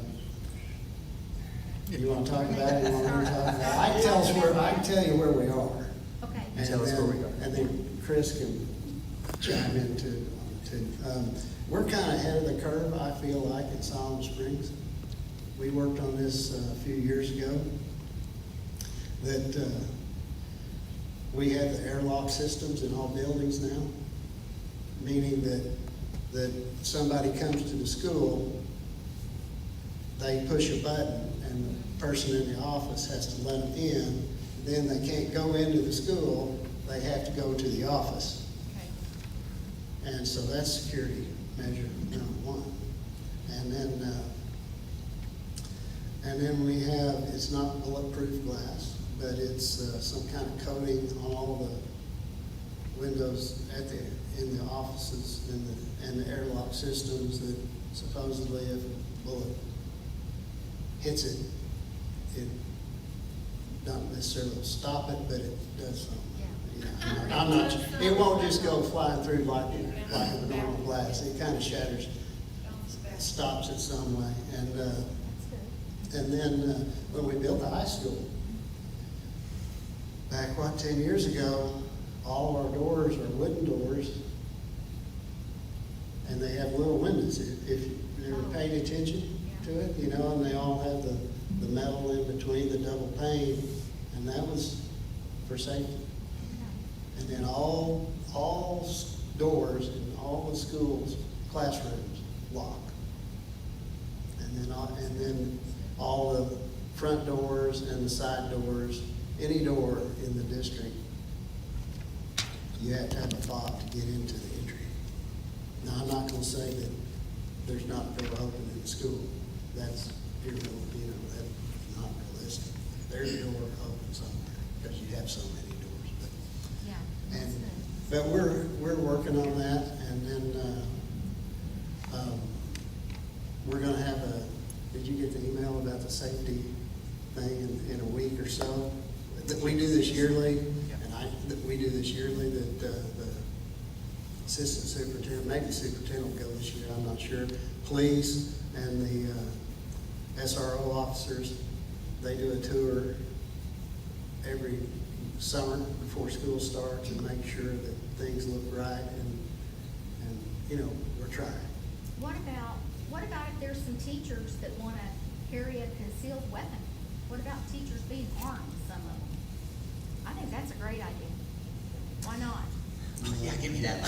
J: you wanna talk about it, you want me to talk about it? I can tell you where we are.
L: Okay.
J: And
I: Tell us
J: then-
I: where we are.
J: And then Chris can chime in too. We're kinda ahead of the curve, I feel like, in Siloam-Springs. We worked on this a few years ago, that, we have the airlock systems in all buildings now, meaning that somebody comes to the school, they push a button, and the person in the office has to let them in, then they can't go into the school, they have to go to the office.
L: Okay.
J: And so that's security measure number one. And then we have, it's not bulletproof glass, but it's some kind of coating on all the windows in the offices and the airlock systems that supposedly if a bullet hits it, it not necessarily stop it, but it does something.
L: Yeah.
J: I'm not, it won't just go flying through like a normal glass. It kind of shatters, stops it some way. And then when we built the high school, back 10 years ago, all of our doors are wooden doors, and they have little windows. If you ever paid attention to it, and they all have the metal in between the double pane, and that was for safety. And then all doors in all the schools, classrooms, lock. And then all the front doors and the side doors, any door in the district, you have to have a fob to get into the entry. Now, I'm not gonna say that there's not a door open in the school. That's that's not realistic. There's a door open somewhere, because you have so many doors.
L: Yeah.
J: But we're working on that, and then, we're gonna have did you get the email about the safety thing in a week or so? That we do this yearly, that the assistant superintendent, maybe the superintendent will go this year, I'm not sure. Police and the SRO officers, they do a tour every summer before school starts and make sure that things look right, and we're trying.
L: What about if there's some teachers that want to carry a concealed weapon? What about teachers being armed, some of them? I think that's a great idea. Why not?
I: Yeah, give me that.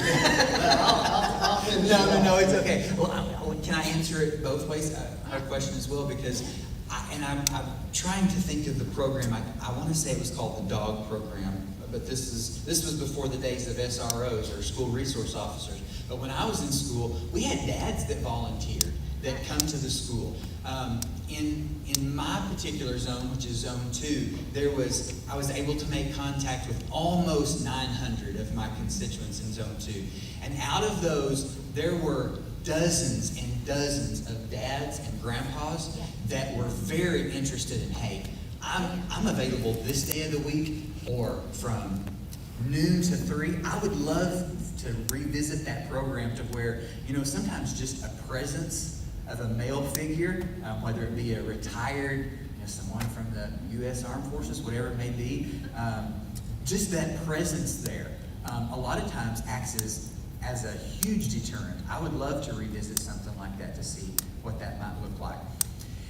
J: I'll finish it off.
I: No, it's okay. Well, can I answer it both ways? I have a question as well, because I'm trying to think of the program. I want to say it was called the DOG program, but this was before the days of SROs or school resource officers. But when I was in school, we had dads that volunteered that come to the school. In my particular zone, which is zone 2, I was able to make contact with almost 900 of my constituents in zone 2. And out of those, there were dozens and dozens of dads and grandpas that were very interested in, hey, I'm available this day of the week, or from noon to 3. I would love to revisit that program to where, sometimes just a presence of a male figure, whether it be a retired, someone from the U.S. Armed Forces, whatever it may be, just that presence there, a lot of times acts as a huge deterrent. I would love to revisit something like that to see what that might look like.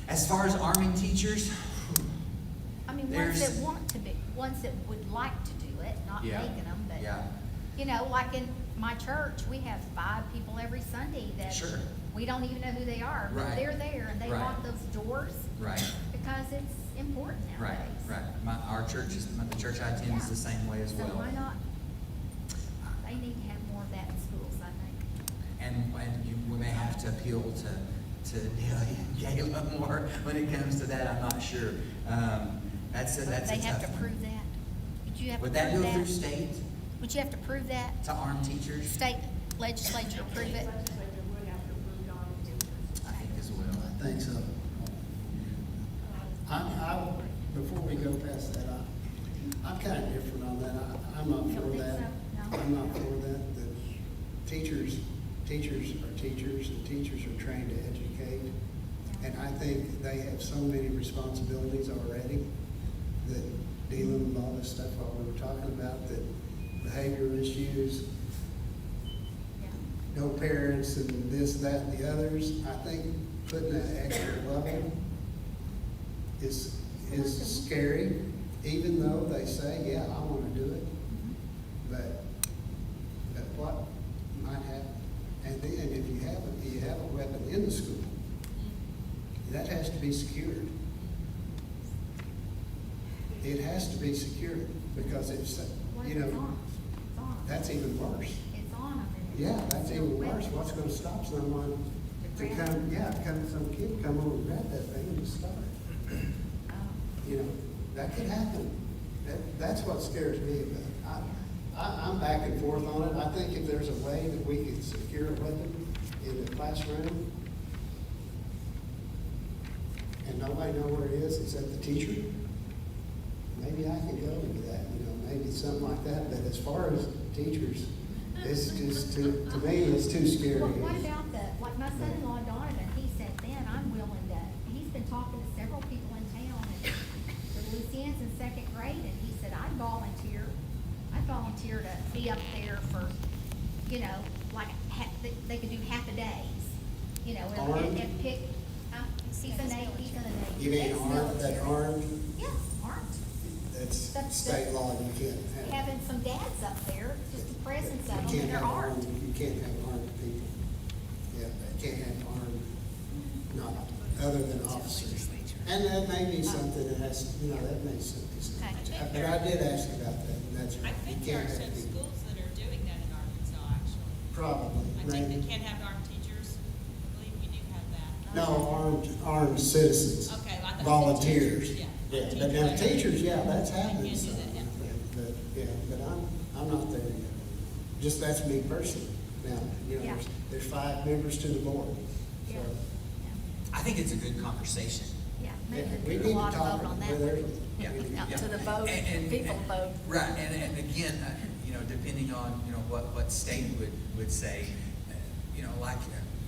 I: As far as arming teachers,
L: I mean, ones that want to be, ones that would like to do it, not making them, but, like in my church, we have 5 people every Sunday that we don't even know who they are, but they're there, and they want those doors.
I: Right.
L: Because it's important nowadays.
I: Right. Our church the church I attend is the same way as well.
L: So why not? They need to have more of that in schools, I think.
I: And we may have to appeal to Nelly and Gayla more when it comes to that. I'm not sure. That's a
L: They have to
I: tough
L: prove
I: one.
L: that.
I: Would that go through state
L: Would you have to prove that?
I: to arm teachers?
L: State legislature approve it?
F: Legislature would have to approve it on teachers.
I: I think as well.
J: I think so. Before we go past that, I'm kind of different on that. I'm not for that. I'm not for that. The teachers teachers are teachers, and teachers are trained to educate. And I think they have so many responsibilities already that dealing with all this stuff while we were talking about, that behavior issues, no parents and this, that, and the others, I think putting that extra level is scary, even though they say, yeah, I want to do it. But what might happen? And then if you have a weapon in the school, that has to be secured. It has to be secured, because it's, you know, that's even worse.
L: It's on them.
J: Yeah, that's even worse. What's going to stop someone to come, some kid come over and grab that thing and just start it? You know, that could happen. That's what scares me about it. I'm back and forth on it. I think if there's a way that we could secure a weapon in the classroom and nobody know where it is except the teacher, maybe I can go into that, you know, maybe something like that. But as far as teachers, it's just to me, it's too scary.
L: Well, what about like my son-in-law Donovan, he said, then I'm willing to, he's been talking to several people in town, and the Lucians in second grade, and he said, I'd volunteer to be up there for, you know, like, they could do half a days, you know, and pick, he's an eight.
J: You mean armed, that armed?
L: Yeah, armed.
J: That's state law, you can't have.
L: Having some dads up there, just the presence of them,
J: You
L: and
J: can't
L: they're
J: have
L: armed.
J: You can't have armed people. Yeah, you can't have armed, not other than officers. And that may be something that has, you know, that may be something. But I did ask about that, and that's right.
C: I think
J: You
C: there
J: can't
C: are
J: have
C: some
J: people.
C: schools that are doing that in Arkansas, actually.
J: Probably.
C: I think
J: maybe.
C: they can't have armed teachers. I believe you do have that.
J: No, armed citizens.
C: Okay, well, I thought you said
J: Volunteers.
C: teachers,
J: Yeah,
C: yeah.
J: but now teachers, yeah, that's
C: They
J: happening.
C: can't do
J: some,
C: that, yeah.
J: But I'm not there yet. Just that's me personally. Now, you know,
L: Yeah.
J: there's 5 members to the board. So,
L: Yeah.
I: I think it's a good conversation.
L: Yeah,
J: yeah,
L: maybe
J: we
L: a
J: need
L: lot
J: to
L: of
J: talk.
L: vote on that.
J: Well, there's-
I: Yeah.
L: Out
I: Yeah.
L: to the vote, people vote.
I: Right, and again, you know, depending on, you know, what state would say, you know, like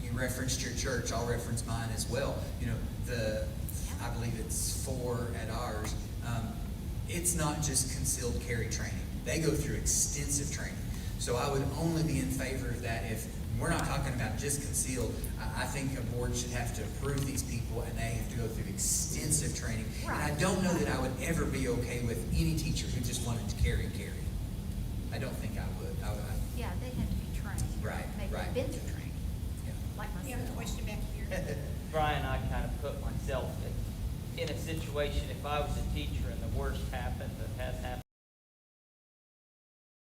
I: you referenced your church, I'll reference mine as well. You know, I believe it's 4 at ours. It's not just concealed carry training. They go through extensive training. So I would only be in favor of that if we're not talking about just concealed. I think a board should have to approve these people, and they have to go through extensive training. And I don't know that I would ever be okay with any teacher who just wanted to carry. I don't think I would.
L: Yeah, they'd have to be trained.
I: Right,
L: Maybe
I: right.
L: been through training,
I: Yeah.
L: like myself.
C: You have a question back here?
O: Brian, I kind of put myself in a situation, if I was a teacher and the worst happened that has happened,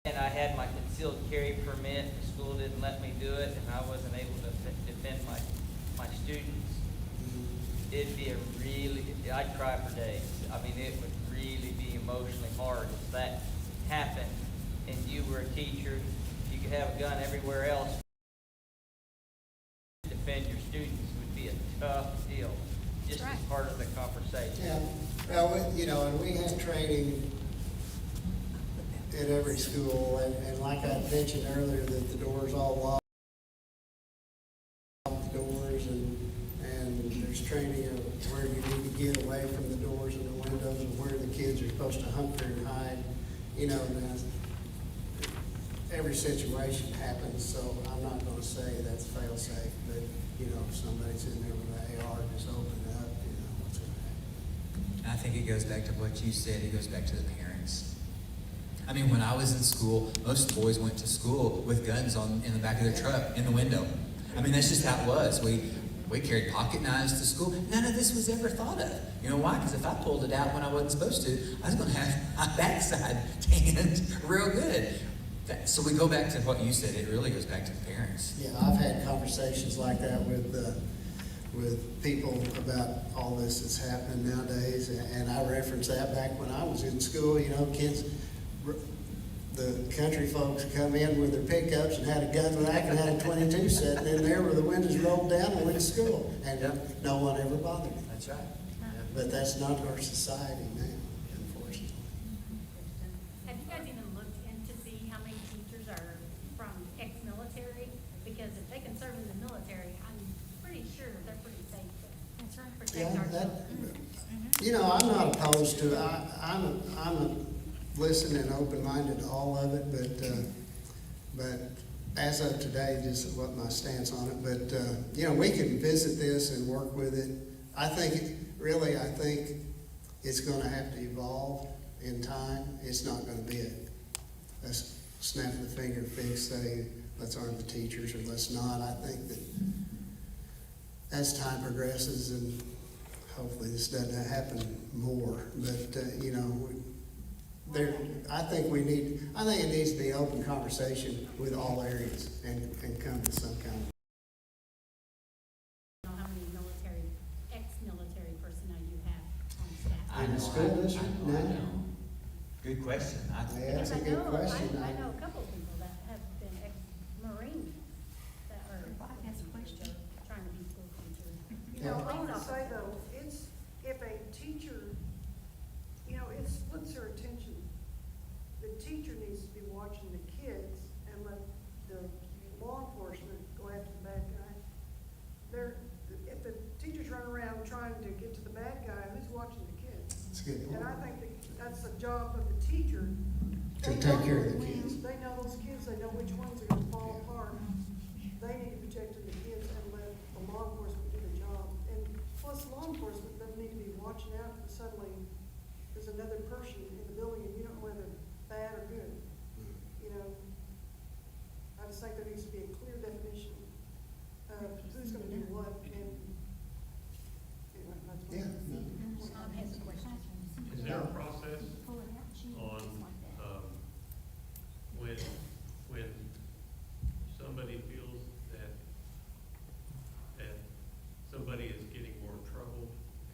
O: and I had my concealed carry permit, the school didn't let me do it, and I wasn't able to defend my students, it'd be I'd cry for days. I mean, it would really be emotionally hard if that happened and you were a teacher. You could have a gun everywhere else. Defend your students would be a tough deal, just as part of the conversation.
J: Yeah, well, you know, and we have training at every school, and like I mentioned earlier, that the doors all lock the doors, and there's training of where you need to get away from the doors and the windows, and where the kids are supposed to hunker and hide. You know, every situation happens, so I'm not gonna say that's fail-safe, but, you know, if somebody's in there with an AR, just open it up, you know, what's gonna happen.
I: I think it goes back to what you said. It goes back to the parents. I mean, when I was in school, most boys went to school with guns in the back of their truck, in the window. I mean, that's just how it was. We carried pocket knives to school. None of this was ever thought of. You know why? Because if I pulled it out when I wasn't supposed to, I was going to have my backside tanned real good. So we go back to what you said. It really goes back to the parents.
J: Yeah, I've had conversations like that with people about all this that's happening nowadays, and I reference that back when I was in school. You know, kids, the country folks come in with their pickups and had a gun rack and had a .22 sitting in there with the windows rolled down and went to school, and no one ever bothered me.
I: That's right.
J: But that's not our society now, unfortunately.
P: Have you guys even looked into see how many teachers are from ex-military? Because if they can
M: military, I'm pretty sure they're pretty safe there.
L: That's right.
M: Protect our children.
J: You know, I'm not opposed to it. I'm a listening and open-minded to all of it, but as of today, just what my stance on it. But, you know, we can visit this and work with it. I think it's gonna have to evolve in time. It's not gonna be a snap of the finger fix, say, let's arm the teachers or let's not. I think that as time progresses, and hopefully this doesn't happen more, but, you know, I think it needs to be open conversation with all areas and come to some kind of.
M: I don't know how many ex-military personnel you have on staff.
J: In the school district now?
I: Good question.
J: Yeah, that's a good question.
M: I know a couple of people that have been ex-Marines that are trying to be school teachers.
F: You know, I want to say though, if a teacher, you know, it splits her attention. The teacher needs to be watching the kids and let the law enforcement go after the bad guy. If the teacher's running around trying to get to the bad guy, who's watching the kids?
J: That's a good point.
F: And I think that's the job of the teacher.
J: To
F: They
J: take
F: know
J: care of
F: those
J: the kids.
F: They know those kids, they know which ones are gonna fall apart. They need to be protecting the kids and let the law enforcement do the job. And plus, law enforcement doesn't need to be watching out if suddenly there's another person in the building and you don't know whether bad or good. You know, I just think there needs to be a clear definition of who's gonna do what, and anyway, that's what.
J: Yeah.
M: Tom has a question.
N: Is there a process on, when somebody feels that somebody is getting more trouble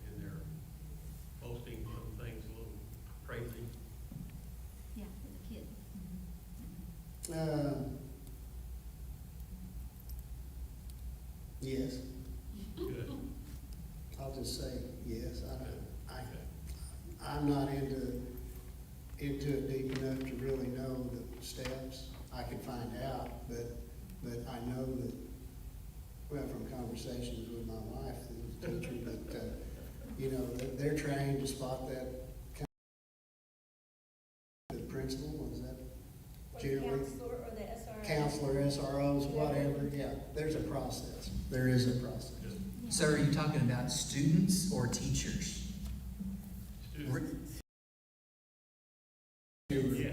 N: and they're posting some things a little crazy?
L: Yeah, for the kid.
J: Yes,
N: Good.
J: I'll just say yes. I'm not into it deep enough to really know the steps. I can find out, but I know that, well, from conversations with my wife, who's a teacher, that, you know, they're trained to spot that. The principal, was that? Generally,
M: Counselor or the SRO?
J: counselor, SROs, whatever, yeah, there's a process. There is a process.
I: So are you talking about students or teachers?
N: Yeah.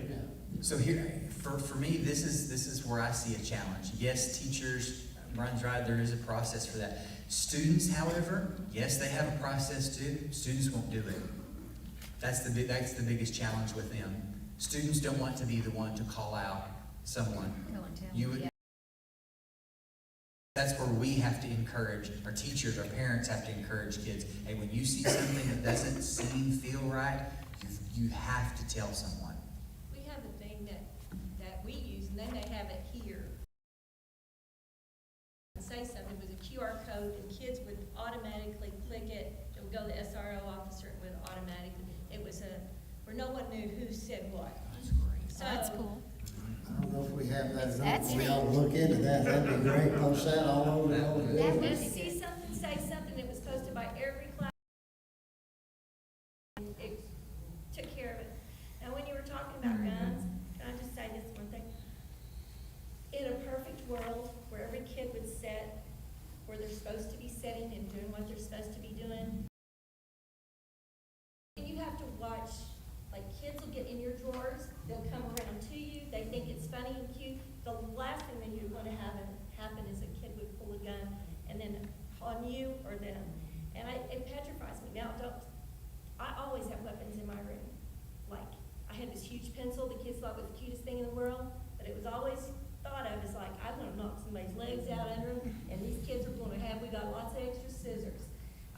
I: So here, for me, this is where I see a challenge. Yes, teachers, Brian's right, there is a process for that. Students, however, yes, they have a process too. Students won't do it. That's the biggest challenge with them. Students don't want to be the one to call out someone. That's where we have to encourage, our teachers, our parents have to encourage kids. Hey, when you see something that doesn't feel right, you have to tell someone.
M: We have a thing that we use, and then they have it here. Say something with a QR code, and kids would automatically click it. It would go to the SRO officer, it would automatically. It was where no one knew who said what.
I: That's great.
M: So,
L: That's cool.
J: I don't know if we have that or not.
L: That's
J: We
L: neat.
J: ought to look into that. That'd be great. Post that all over the whole
M: If
J: building.
M: you see something, say something, it was posted by every class. It took care of it. Now, when you were talking about guns, can I just say this one thing? In a perfect world, where every kid would sit where they're supposed to be sitting and doing what they're supposed to be doing, you have to watch, like, kids will get in your drawers, they'll come around to you, they think it's funny and cute. The last thing that you want to have happen is a kid would pull a gun and then on you or them. And it petrifies me. Now, I always have weapons in my room. Like, I had this huge pencil the kids thought was the cutest thing in the world, but it was always thought of as like, I'm gonna knock somebody's legs out under them, and these kids are gonna we got lots of extra scissors.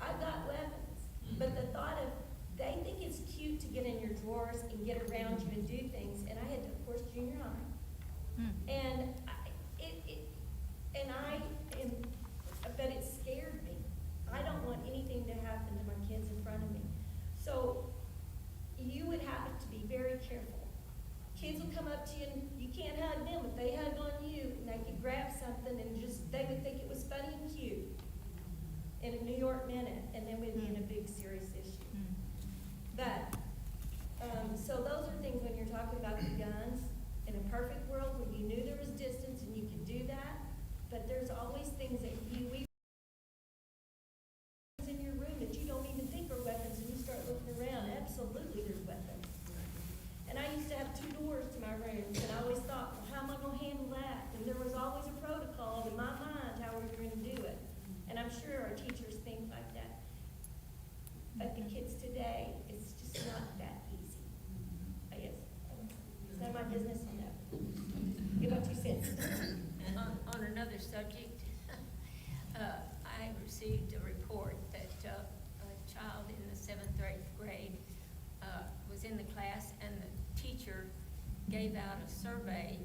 M: I've got weapons, but the thought of, they think it's cute to get in your drawers and get around you and do things, and I had, of course, junior high. And but it scared me. I don't want anything to happen to my kids in front of me. So you would have to be very careful kids will come up to you and you can't hug them, but they hug on you, and they could grab something and just, they would think it was funny and cute in a New York minute, and then we'd be in a big serious issue. But, so those are things when you're talking about the guns, in a perfect world where you knew there was distance and you could do that, but there's always things that we in your room that you don't even think are weapons, and you start looking around, absolutely there's weapons. And I used to have 2 doors to my rooms, and I always thought, well, how am I gonna handle that? And there was always a protocol in my mind how we were gonna do it. And I'm sure our teachers think like that. But the kids today, it's just not that easy. I guess, it's none of my business on that. Give up 2 cents.
Q: On another subject, I received a report that a child in the 7th or 8th grade was in the class, and the teacher gave out a survey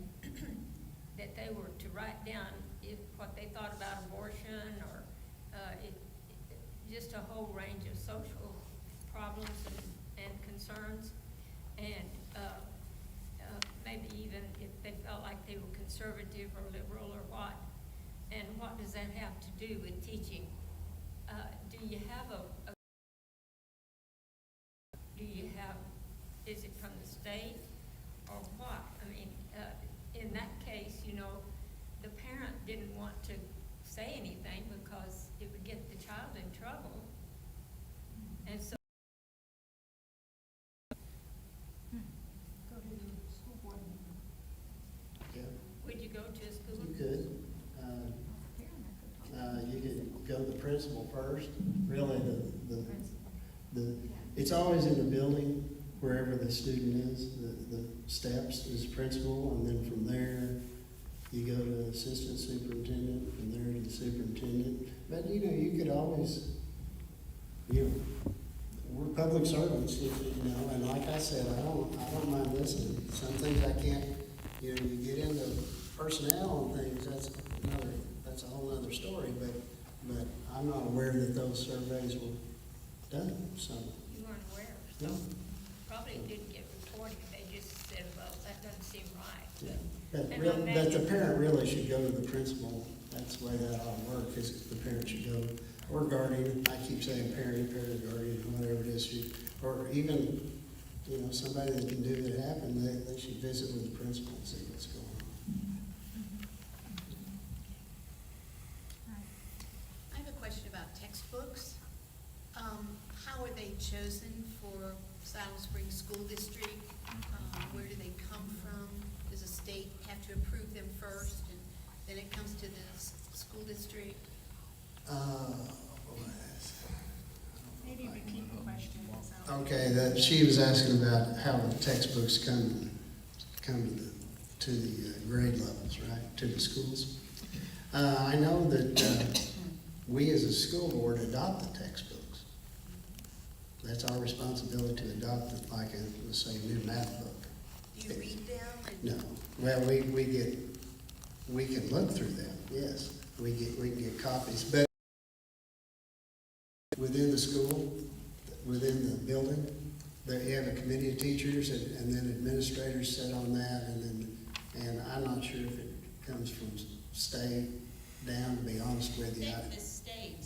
Q: that they were to write down what they thought about abortion, or just a whole range of social problems and concerns, and maybe even if they felt like they were conservative or liberal or what. And what does that have to do with teaching? Do you have is it from the state or what? I mean, in that case, you know, the parent didn't want to say anything because it would get the child in trouble. And so
K: Go to the school board meeting.
J: Yeah,
Q: would you go to a school?
J: you could. You could go to the principal first. Really, it's always in the building, wherever the student is, the steps is principal, and then from there, you go to assistant superintendent, from there to the superintendent. But, you know, you could always, you know, we're public servants, you know, and like I said, I don't mind listening. Some things I can't, you know, you get into personnel and things, that's a whole other story, but I'm not aware that those surveys were done, so.
Q: You weren't aware?
J: No.
Q: Probably didn't get reported, they just said, well, that doesn't seem right.
J: Yeah. But
Q: And
J: the parent really should go to the principal. That's the way that ought to work, is the parent should go, or guardian, I keep saying parent, guardian, whatever it is, or even, you know, somebody that can do it happen, they should visit with the principal and see what's going on.
R: I have a question about textbooks. How are they chosen for Siloam-Springs School District? Where do they come from? Does the state have to approve them first, and then it comes to the school district?
K: Maybe repeat the question.
J: Okay, she was asking about how the textbooks come to the grade levels, right, to the schools. I know that we as a school board adopt the textbooks. That's our responsibility to adopt it, like let's say, a new math book.
R: Do you read them?
J: No, well, we can look through them, yes. We can get copies, but within the school, within the building, they have a committee of teachers, and then administrators sit on that, and I'm not sure if it comes from state down, to be honest with you.
C: I think the state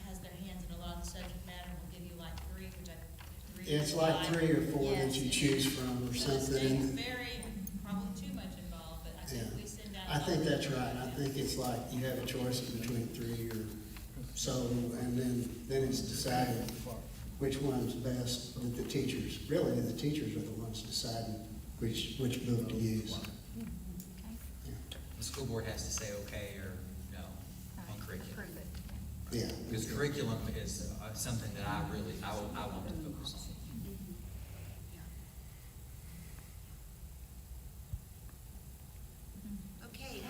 C: has their hands in a lot of the subject matter, will give you like 3, which I 3.
J: It's like 3 or 4 that
C: Yes.
J: you choose from, or
C: So the
J: something.
C: state's probably too much involved, but I think
J: Yeah.
C: we send out.
J: I think that's right. I think it's like you have a choice between 3 or so, and then it's decided which one's best. That the teachers, really, the teachers are the ones deciding which book to use.
I: The school board has to say okay or no on curriculum.
J: Yeah.
I: Because curriculum is something that I want to focus on.
R: Okay,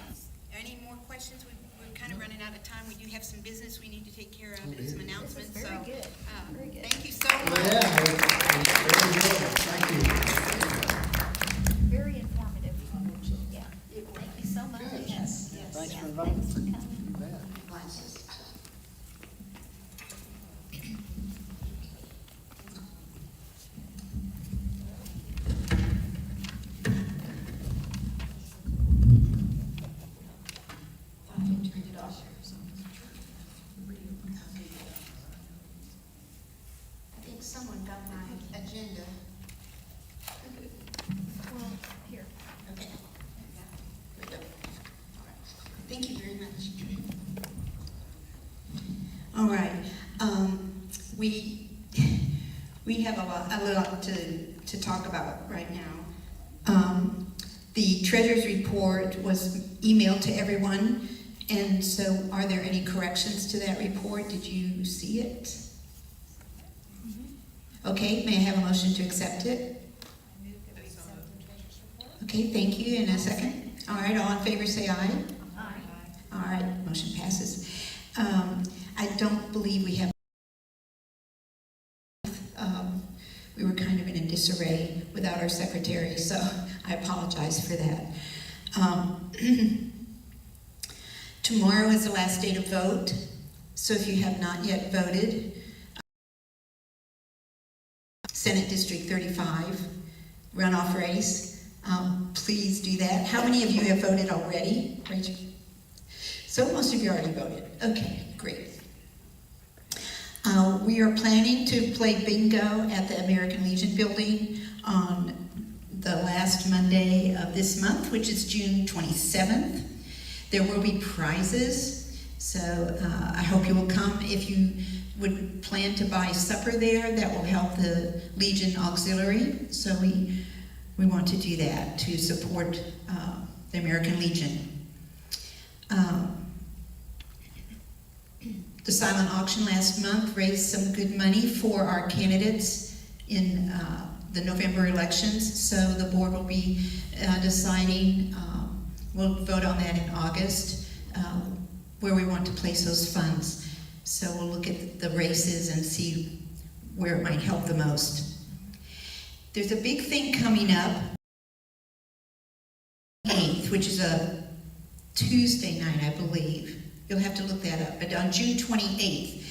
R: any more questions? We're kind of running out of time. We do have some business we need to take care of and some announcements.
H: This is very good. Very good.
R: Thank you so much.
J: Yeah, very good. Thank you.
H: Very informative. Yeah, thank you so much.
J: Good.
H: Yes.
J: Thanks
H: Yeah,
J: for inviting
H: thanks for
J: me.
H: coming.
J: You bet.
A: someone got my agenda.
L: Well, here.
A: Okay. Here we go. All right. Thank you very much. All right. We have a lot to talk about right now. The treasurer's report was emailed to everyone, and so are there any corrections to that report? Did you see it? Okay, may I have a motion to accept it? Okay, thank you, and a second. All right, all in favor say aye.
L: Aye.
A: All right, motion passes. I don't believe we have, we were kind of in a disarray without our secretary, so I apologize for that. Tomorrow is the last day to vote, so if you have not yet voted, Senate District 35 runoff race, please do that. How many of you have voted already? Rachel? So most of you already voted. Okay, great. We are planning to play bingo at the American Legion building on the last Monday of this month, which is June 27th. There will be prizes, so I hope you will come. If you would plan to buy supper there, that will help the Legion Auxiliary. So we want to do that to support the American Legion. The silent auction last month raised some good money for our candidates in the November elections, so the board will be deciding, we'll vote on that in August, where we want to place those funds. So we'll look at the races and see where it might help the most. There's a big thing coming up, 8th, which is a Tuesday night, I believe. You'll have to look that up. But on June 28th,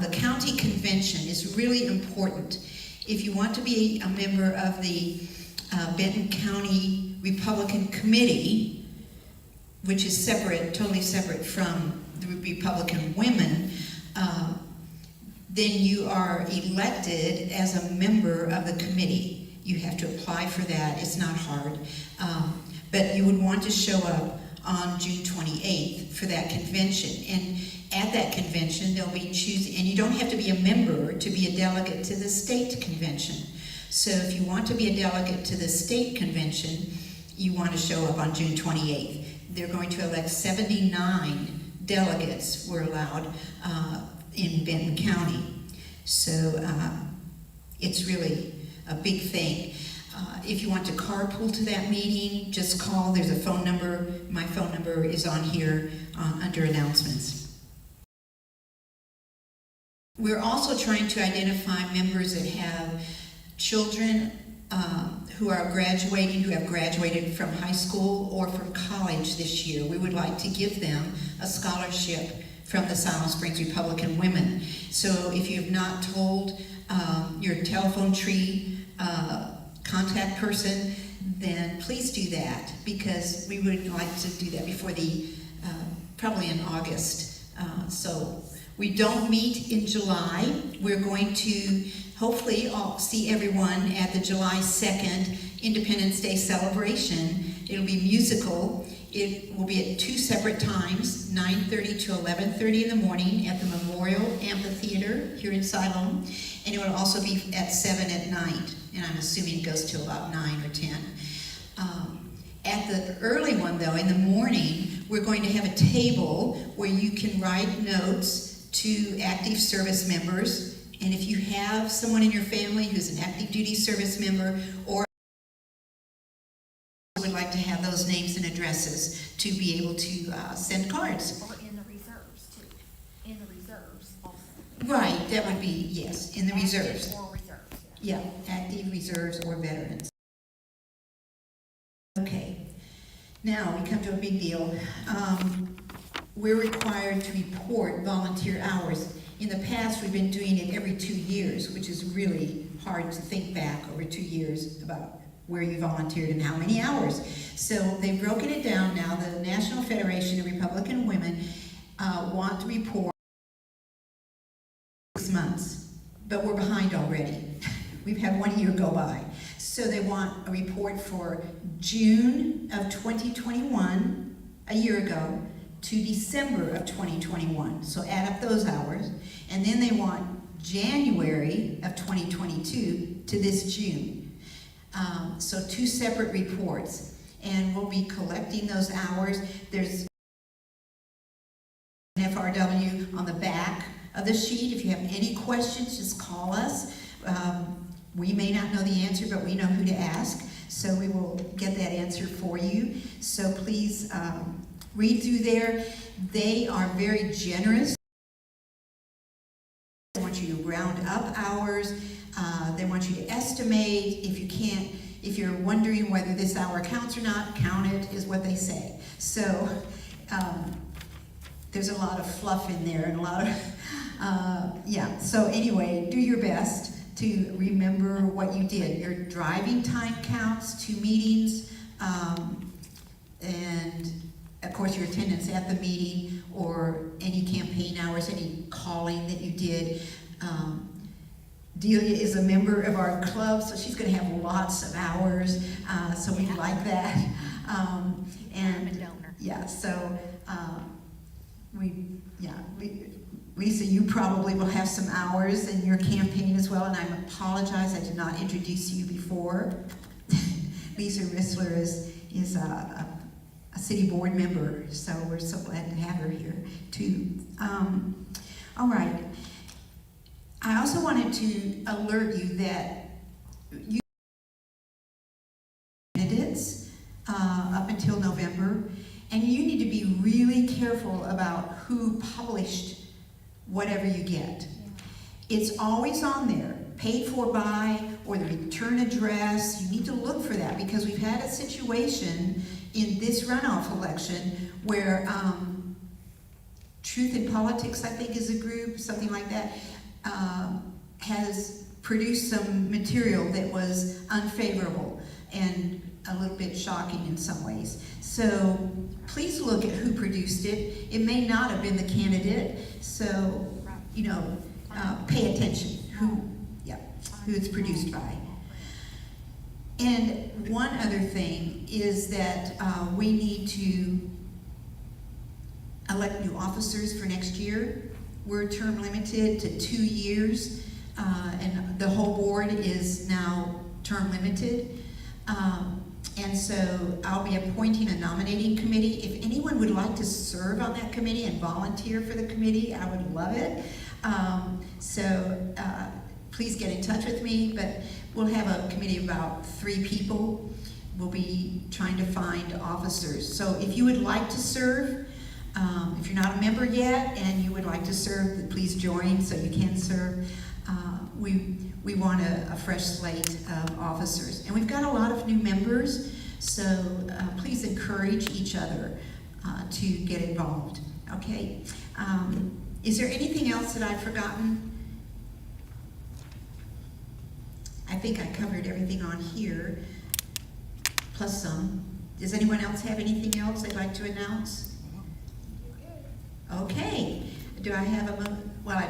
A: the county convention is really important. If you want to be a member of the Benton County Republican Committee, which is separate, totally separate from the Republican women, then you are elected as a member of the committee. You have to apply for that. It's not hard. But you would want to show up on June 28th for that convention. And at that convention, they'll be choosing, and you don't have to be a member to be a delegate to the state convention. So if you want to be a delegate to the state convention, you want to show up on June 28th. They're going to elect 79 delegates were allowed in Benton County. So it's really a big thing. If you want to carpool to that meeting, just call. There's a phone number. My phone number is on here under announcements. We're also trying to identify members that have children who are graduating, who have graduated from high school or from college this year. We would like to give them a scholarship from the Siloam-Springs Republican Women. So if you have not told your telephone tree contact person, then please do that, because we would like to do that before the, probably in August. So we don't meet in July. We're going to hopefully all see everyone at the July 2nd Independence Day celebration. It'll be musical. It will be at 2 separate times, 9:30 to 11:30 in the morning at the Memorial Amphitheater here in Siloam. And it will also be at 7 at night. And I'm assuming it goes till about 9 or 10. At the early one, though, in the morning, we're going to have a table where you can write notes to active service members. And if you have someone in your family who's an active duty service member, or would like to have those names and addresses to be able to send cards.
L: Or in the reserves, too. In the reserves also.
A: Right, that would be, yes, in the reserves.
L: Or reserves,
A: Yeah, active reserves or veterans. Okay, now we come to a big deal. We're required to report volunteer hours. In the past, we've been doing it every 2 years, which is really hard to think back over 2 years about where you volunteered and how many hours. So they've broken it down now. The National Federation of Republican Women want to report 6 months, but we're behind already. we've had 1 year go by. So they want a report for June of 2021, a year ago, to December of 2021. So add up those hours. And then they want January of 2022 to this June. So 2 separate reports. And we'll be collecting those hours. There's an FRW on the back of the sheet. If you have any questions, just call us. We may not know the answer, but we know who to ask. So we will get that answer for you. So please read through there. They are very generous. They want you to round up hours. They want you to estimate. If you can't, if you're wondering whether this hour counts or not, count it is what they say. So there's a lot of fluff in there and a lot of, yeah. So anyway, do your best to remember what you did. Your driving time counts, 2 meetings, and of course your attendance at the meeting or any campaign hours, any calling that you did. Delia is a member of our club, so she's going to have lots of hours, so we like that. And yeah, so Lisa, you probably will have some hours in your campaign as well, and I apologize, I did not introduce you before. Lisa Rissler is a city board member, so we're so glad to have her here too. All right. I also wanted to alert you that you candidates up until November, and you need to be really careful about who published whatever you get. It's always on there, paid for by, or the return address. You need to look for that because we've had a situation in this runoff election where Truth in Politics, I think is a group, something like that, has produced some material that was unfavorable and a little bit shocking in some ways. So please look at who produced it. It may not have been the candidate, so pay attention who it's produced by. And one other thing is that we need to elect new officers for next year. We're term limited to 2 years, and the whole board is now term limited. And so I'll be appointing a nominating committee. If anyone would like to serve on that committee and volunteer for the committee, I would love it. Please get in touch with me, but we'll have a committee of about 3 people. We'll be trying to find officers. So if you would like to serve, if you're not a member yet and you would like to serve, please join so you can serve. We want a fresh slate of officers. And we've got a lot of new members, so please encourage each other to get involved, okay? Is there anything else that I've forgotten? I think I covered everything on here, plus some. Does anyone else have anything else they'd like to announce? Okay. Do I have a moment? Well,